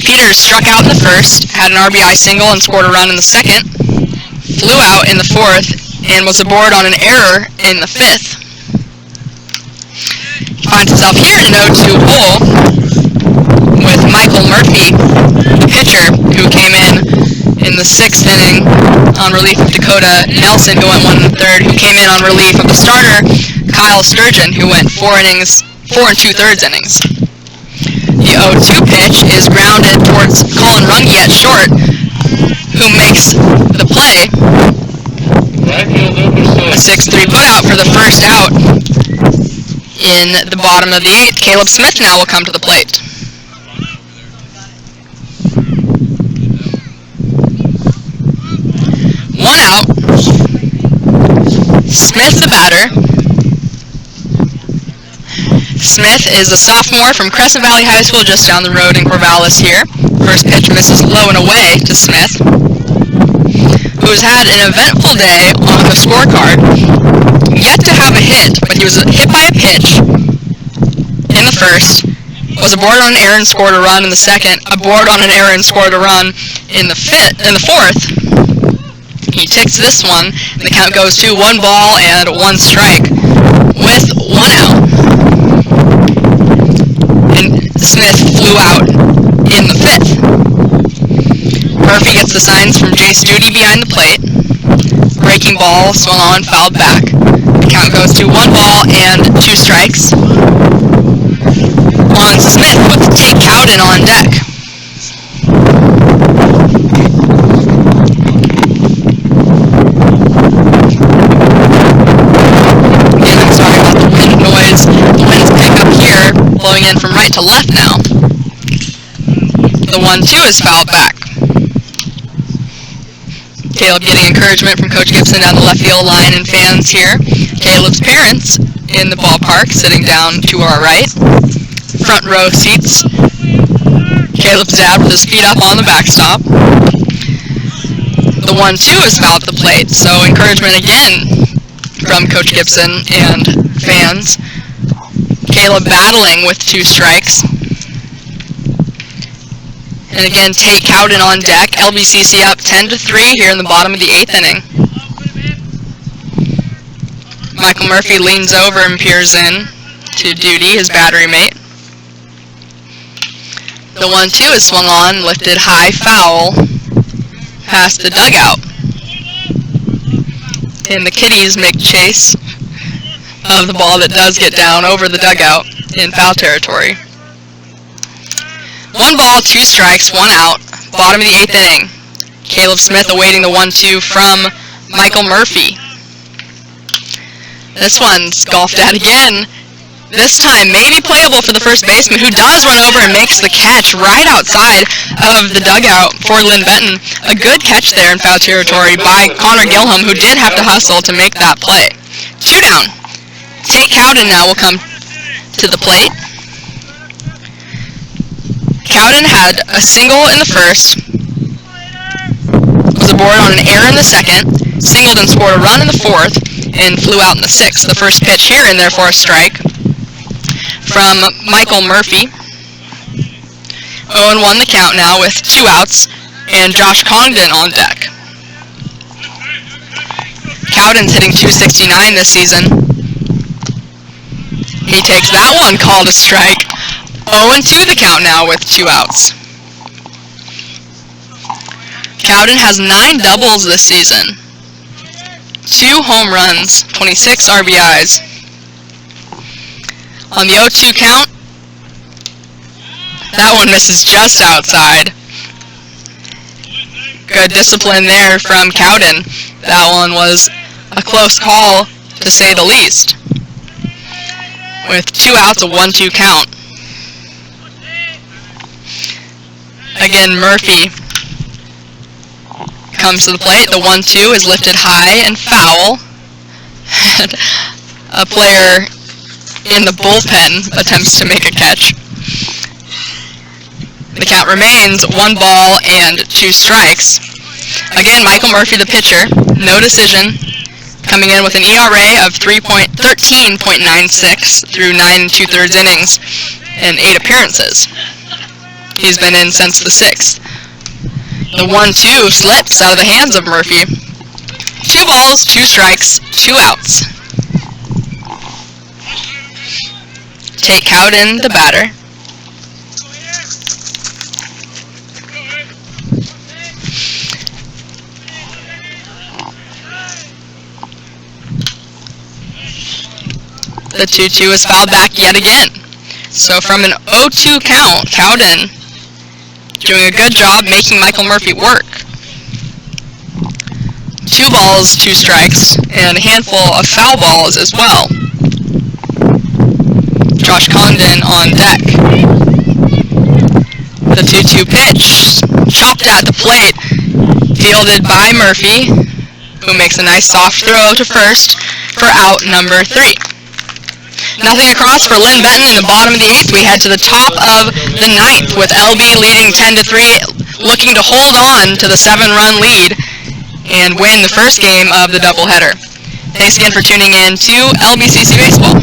Peters struck out in the first, had an RBI single and scored a run in the second, flew out in the fourth, and was aboard on an error in the fifth. Finds himself here in an 0-2 hole with Michael Murphy, the pitcher, who came in the 6th inning on relief of Dakota Nelson, who went 1 1/3, who came in on relief of the starter, Kyle Sturgeon, who went 4 2/3 innings. The 0-2 pitch is grounded towards Colin Runge at short, who makes the play. A 6-3 putout for the first out in the bottom of the 8th. Caleb Smith now will come to the plate. One out. Smith the batter. Smith is a sophomore from Crescent Valley High School just down the road in Corvallis here. First pitch misses low and away to Smith, who's had an eventful day on the scorecard. Yet to have a hit, but he was hit by a pitch in the first, was aboard on an error and scored a run in the second, aboard on an error and scored a run in the fourth. He takes this one, and the count goes to 1 ball and 1 strike with 1 out. And Smith flew out in the fifth. Murphy gets the signs from Jace Duty behind the plate. Breaking ball, swung on, fouled back. The count goes to 1 ball and 2 strikes. On Smith with Tate Cowden on deck. Again, I'm sorry about the wind noise. The wind's pick up here, blowing in from right to left now. The 1-2 is fouled back. Caleb getting encouragement from Coach Gibson down the left field line and fans here. Caleb's parents in the ballpark sitting down to our right. Front row seats. Caleb's dad with his feet up on the backstop. The 1-2 is fouled at the plate, so encouragement again from Coach Gibson and fans. Caleb battling with 2 strikes. And again, Tate Cowden on deck. LBCC up 10-3 here in the bottom of the 8th inning. Michael Murphy leans over and peers in to Duty, his battery mate. The 1-2 is swung on, lifted high, foul, past the dugout. And the Kitties make chase of the ball that does get down over the dugout in foul territory. 1 ball, 2 strikes, 1 out, bottom of the 8th inning. Caleb Smith awaiting the 1-2 from Michael Murphy. This one's golfed at again. This time maybe playable for the first baseman, who does run over and makes the catch right outside of the dugout for Linn Benton. A good catch there in foul territory by Connor Gilham, who did have to hustle to make that play. 2 down. Tate Cowden now will come to the plate. Cowden had a single in the first, was aboard on an error in the second, singled and scored a run in the fourth, and flew out in the sixth. The first pitch here and therefore a strike from Michael Murphy. 0-1 the count now with 2 outs, and Josh Congdon on deck. Cowden's hitting .269 this season. He takes that one, called a strike. 0-2 the count now with 2 outs. Cowden has 9 doubles this season. 2 home runs, 26 RBIs. On the 0-2 count, that one misses just outside. Good discipline there from Cowden. That one was a close call, to say the least. With 2 outs, a 1-2 count. Again, Murphy comes to the plate. The 1-2 is lifted high and foul. A player in the bullpen attempts to make a catch. The count remains 1 ball and 2 strikes. Again, Michael Murphy, the pitcher, no decision, coming in with an ERA of 13.96 through 9 2/3 innings and 8 appearances. He's been in since the 6th. The 1-2 slips out of the hands of Murphy. 2 balls, 2 strikes, 2 outs. Tate Cowden, the batter. The 2-2 is fouled back yet again. So from an 0-2 count, Cowden doing a good job making Michael Murphy work. 2 balls, 2 strikes, and a handful of foul balls as well. Josh Congdon on deck. The 2-2 pitch, chopped at the plate, fielded by Murphy, who makes a nice soft throw to first for out number 3. Nothing across for Linn Benton in the bottom of the 8th. We head to the top of the 9th with LB leading 10-3, looking to hold on to the 7-run lead and win the first game of the doubleheader. Thanks again for tuning in to LBCC Baseball.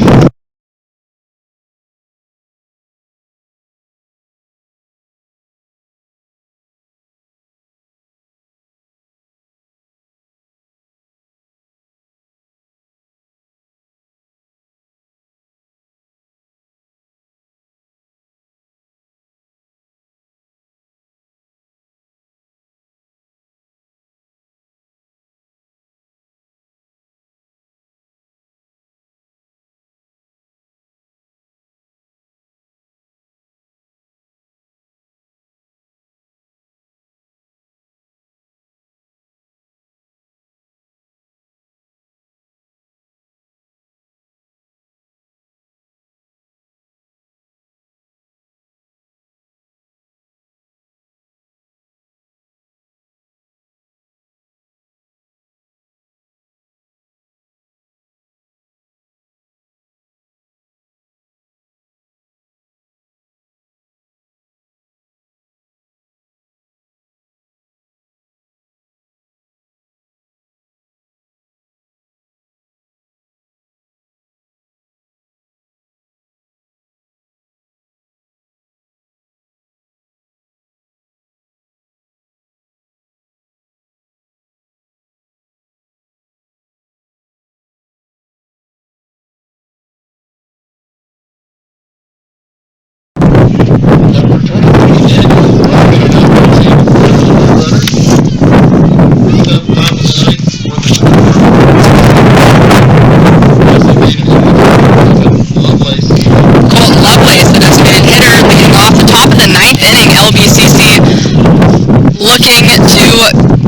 Looking to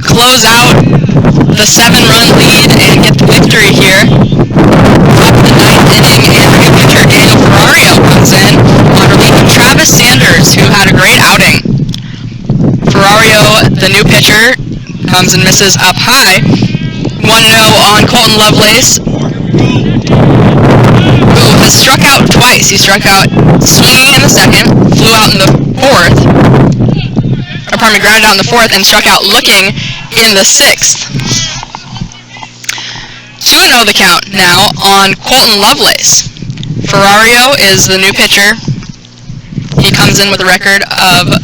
close out the 7-run lead and get the victory here. Top of the 9th inning, and new pitcher Daniel Ferrario comes in on relief of Travis Sanders, who had a great outing. Ferrario, the new pitcher, comes and misses up high. 1-0 on Colton Lovelace, who has struck out twice. He struck out swinging in the 2nd, flew out in the 4th. Grounded out in the 4th and struck out looking in the 6th. 2-0 the count now on Colton Lovelace. Ferrario is the new pitcher. He comes in with a record of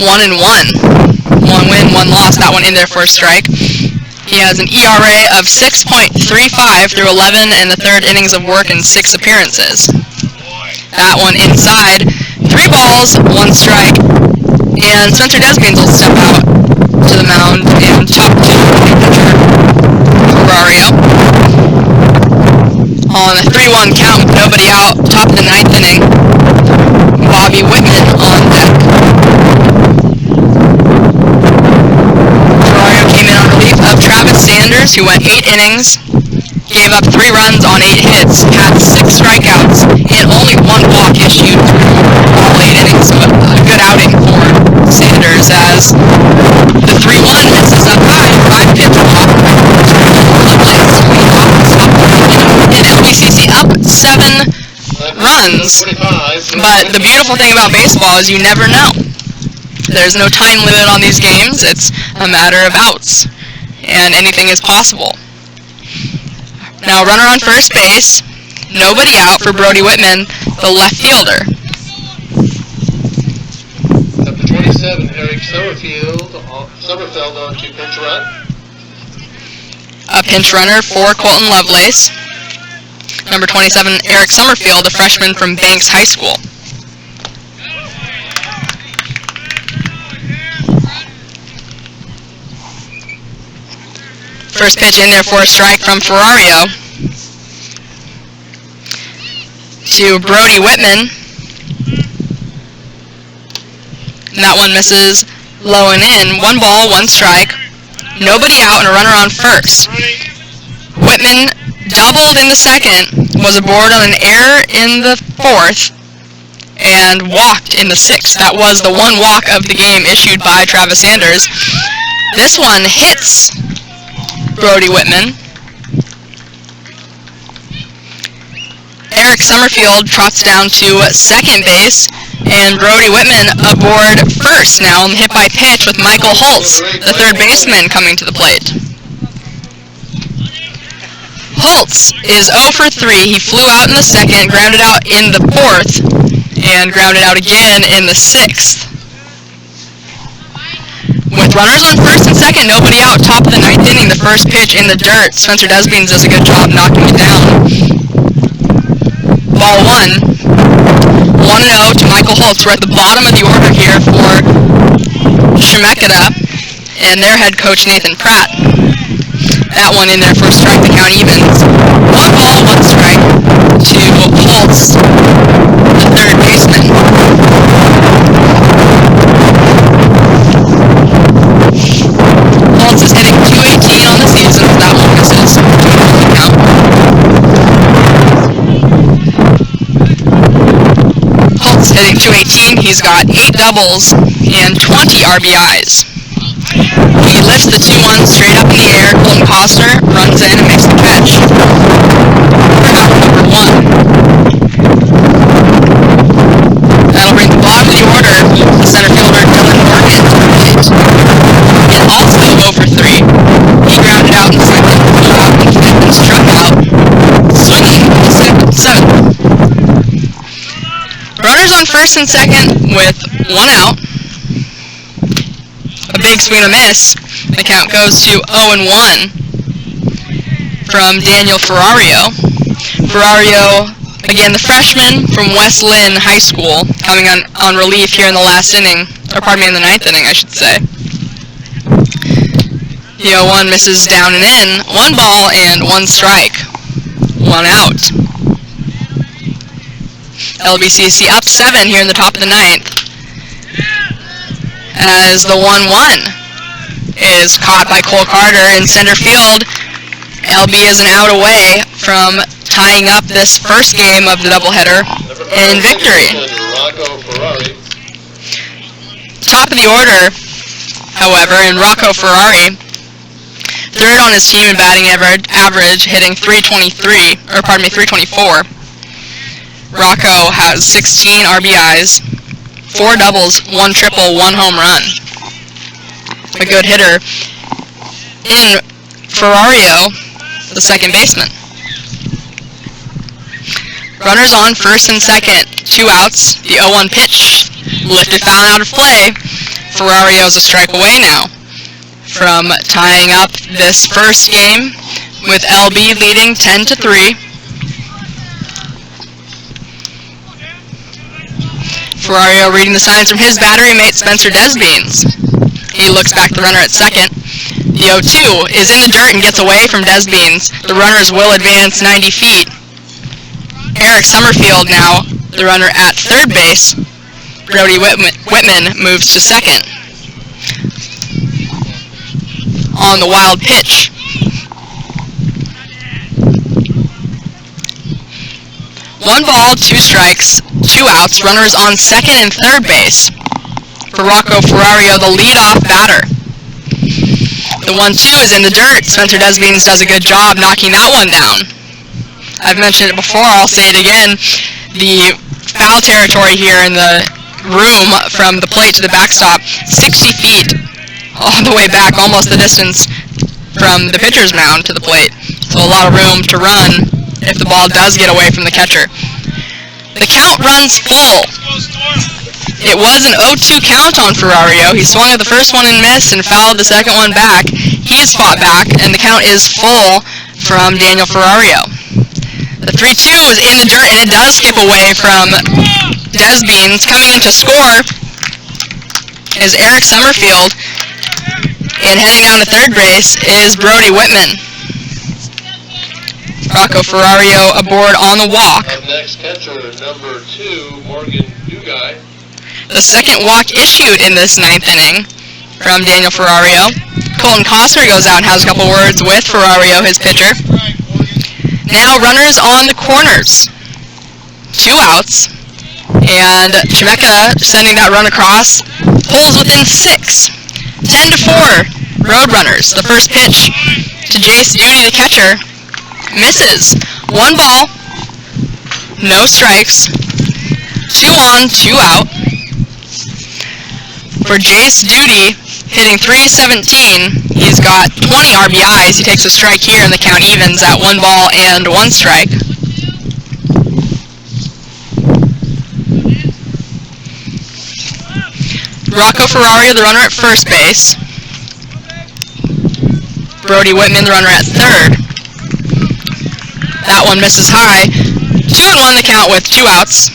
1-1. 1 win, 1 loss. That one in there for a strike. He has an ERA of 6.35 through 11 and the 3rd innings of work and 6 appearances. That one inside. 3 balls, 1 strike, and Spencer Desgaines will step out to the mound and talk to pitcher Ferrario. On a 3-1 count with nobody out, top of the 9th inning, Bobby Whitman on deck. Ferrario came in on relief of Travis Sanders, who went 8 innings, gave up 3 runs on 8 hits, had 6 strikeouts, and only 1 walk issued through all 8 innings. So a good outing for Sanders as the 3-1 misses up high, 5-pitch walk. And LBCC up 7 runs. But the beautiful thing about baseball is you never know. There's no time limit on these games. It's a matter of outs, and anything is possible. Now, runner on first base, nobody out for Brody Whitman, the left fielder. Number 27, Eric Summerfeld on to pinch run. A pinch runner for Colton Lovelace. Number 27, Eric Summerfeld, a freshman from Banks High School. First pitch in there for a strike from Ferrario to Brody Whitman. And that one misses low and in. 1 ball, 1 strike. Nobody out and a runner on first. Whitman doubled in the 2nd, was aboard on an error in the 4th, and walked in the 6th. That was the 1 walk of the game issued by Travis Sanders. This one hits Brody Whitman. Eric Summerfield trots down to second base, and Brody Whitman aboard first now, hit by pitch with Michael Holtz, the third baseman, coming to the plate. Holtz is 0 for 3. He flew out in the second, grounded out in the fourth, and grounded out again in the sixth. With runners on first and second, nobody out, top of the ninth inning, the first pitch in the dirt. Spencer Desbeans does a good job knocking it down. Ball 1. 1-0 to Michael Holtz. We're at the bottom of the order here for Chemeketa and their head coach Nathan Pratt. That one in there for a strike, the count evens. 1 ball, 1 strike to Holtz, the third baseman. Holtz is hitting .218 on the season. That one misses. 2-0 count. Holtz hitting .218. He's got 8 doubles and 20 RBIs. He lifts the 2-1 straight up in the air. Linn Benton runs in and makes the catch. For out number 1. That'll bring the bottom of the order. The center fielder Dylan Morgan to the plate. And also 0 for 3. He grounded out in second, flew out in fifth, and struck out, swinging the seventh. Runners on first and second with 1 out. A big swing and a miss. The count goes to 0-1 from Daniel Ferrario. Ferrario, again, the freshman from West Linn High School, coming on relief here in the last inning, or pardon me, in the ninth inning, I should say. The 0-1 misses down and in. 1 ball and 1 strike. 1 out. LBCC up 7 here in the top of the ninth, as the 1-1 is caught by Cole Carter in center field. LB is an out away from tying up this first game of the doubleheader in victory. Top of the order, however, in Rocco Ferrari, third on his team in batting average, hitting .324. Rocco has 16 RBIs, 4 doubles, 1 triple, 1 home run. A good hitter in Ferrario, the second baseman. Runners on first and second, 2 outs. The 0-1 pitch lifted foul out of play. Ferrario's a strike away now from tying up this first game, with LB leading 10-3. Ferrario reading the signs from his battery mate Spencer Desbeans. He looks back the runner at second. The 0-2 is in the dirt and gets away from Desbeans. The runners will advance 90 feet. Eric Summerfield now, the runner at third base. Brody Whitman moves to second. On the wild pitch. One ball, 2 strikes, 2 outs. Runners on second and third base. For Rocco Ferrario, the leadoff batter. The 1-2 is in the dirt. Spencer Desbeans does a good job knocking that one down. I've mentioned it before, I'll say it again. The foul territory here in the room from the plate to the backstop, 60 feet all the way back, almost the distance from the pitcher's mound to the plate. So a lot of room to run if the ball does get away from the catcher. The count runs full. It was an 0-2 count on Ferrario. He swung at the first one and missed and fouled the second one back. He's fought back, and the count is full from Daniel Ferrario. The 3-2 is in the dirt, and it does skip away from Desbeans. Coming in to score is Eric Summerfield, and heading down to third base is Brody Whitman. Rocco Ferrario aboard on the walk. Up next, catcher number 2, Morgan Dugai. The second walk issued in this ninth inning from Daniel Ferrario. Colton Costner goes out and has a couple words with Ferrario, his pitcher. Now runners on the corners. 2 outs. And Chemeketa sending that run across. Pulls within 6. 10-4 Roadrunners. The first pitch to Jace Duty, the catcher. Misses. 1 ball, no strikes, 2 on, 2 out. For Jace Duty, hitting .317, he's got 20 RBIs. He takes a strike here, and the count evens at 1 ball and 1 strike. Rocco Ferrari, the runner at first base. Brody Whitman, the runner at third. That one misses high. 2-1 the count with 2 outs.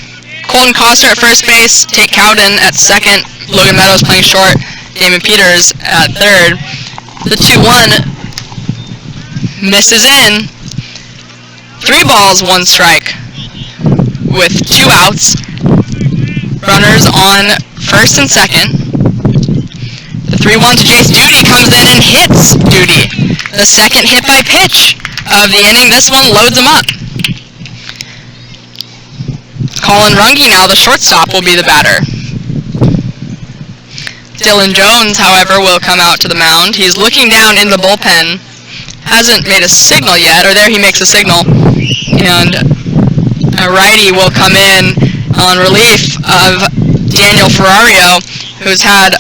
Colton Costner at first base, Tate Cowden at second, Logan Meadows playing short, Damon Peters at third. The 2-1 misses in. 3 balls, 1 strike with 2 outs. Runners on first and second. The 3-1 to Jace Duty comes in and hits Duty. The second hit by pitch of the inning. This one loads him up. Colin Runge now, the shortstop, will be the batter. Dylan Jones, however, will come out to the mound. He's looking down in the bullpen. Hasn't made a signal yet, or there he makes a signal. And a righty will come in on relief of Daniel Ferrario, who's had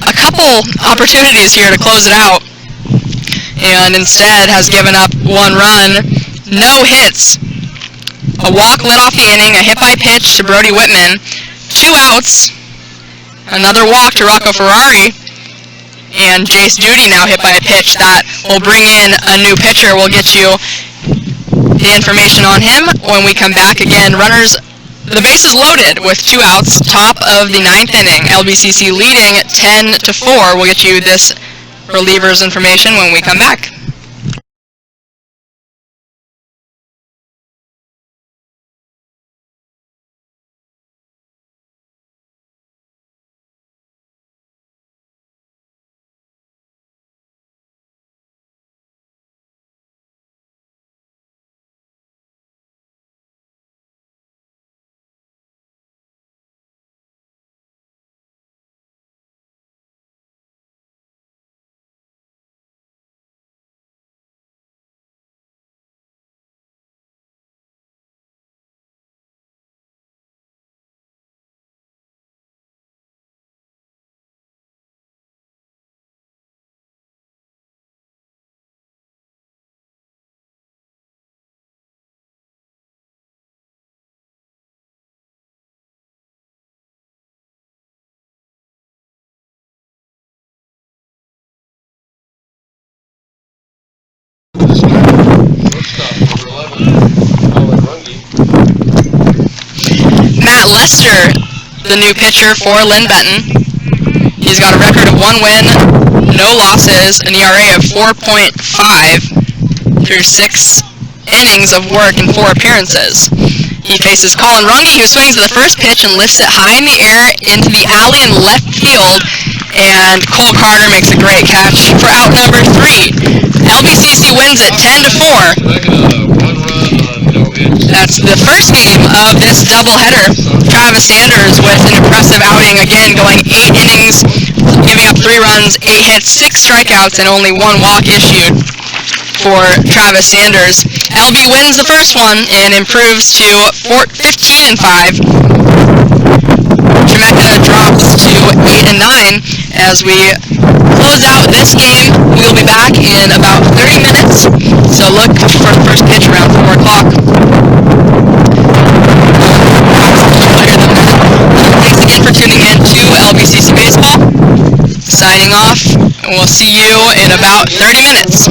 a couple opportunities here to close it out, and instead has given up 1 run, no hits. A walk lit off the inning, a hit by pitch to Brody Whitman, 2 outs, another walk to Rocco Ferrari, and Jace Duty now hit by a pitch. That will bring in a new pitcher. We'll get you the information on him when we come back. Again, runners, the bases loaded with 2 outs, top of the 9th inning. LBCC leading 10-4. We'll get you this reliever's information when we come back. Matt Lester, the new pitcher for Linn Benton. He's got a record of 1 win, no losses, an ERA of 4.5 through 6 innings of work in 4 appearances. He faces Colin Runge, who swings at the first pitch and lifts it high in the air into the alley in left field, and Cole Carter makes a great catch for out number 3. LBCC wins it 10-4. That's the first game of this doubleheader. Travis Sanders with an impressive outing, again going 8 innings, giving up 3 runs, 8 hits, 6 strikeouts, and only 1 walk issued for Travis Sanders. LB wins the first one and improves to 15-5. Chemeketa drops to 8-9 as we close out this game. We'll be back in about 30 minutes, so look for the first pitch around 4 o'clock. Thanks again for tuning in to LBCC Baseball. Signing off, and we'll see you in about 30 minutes.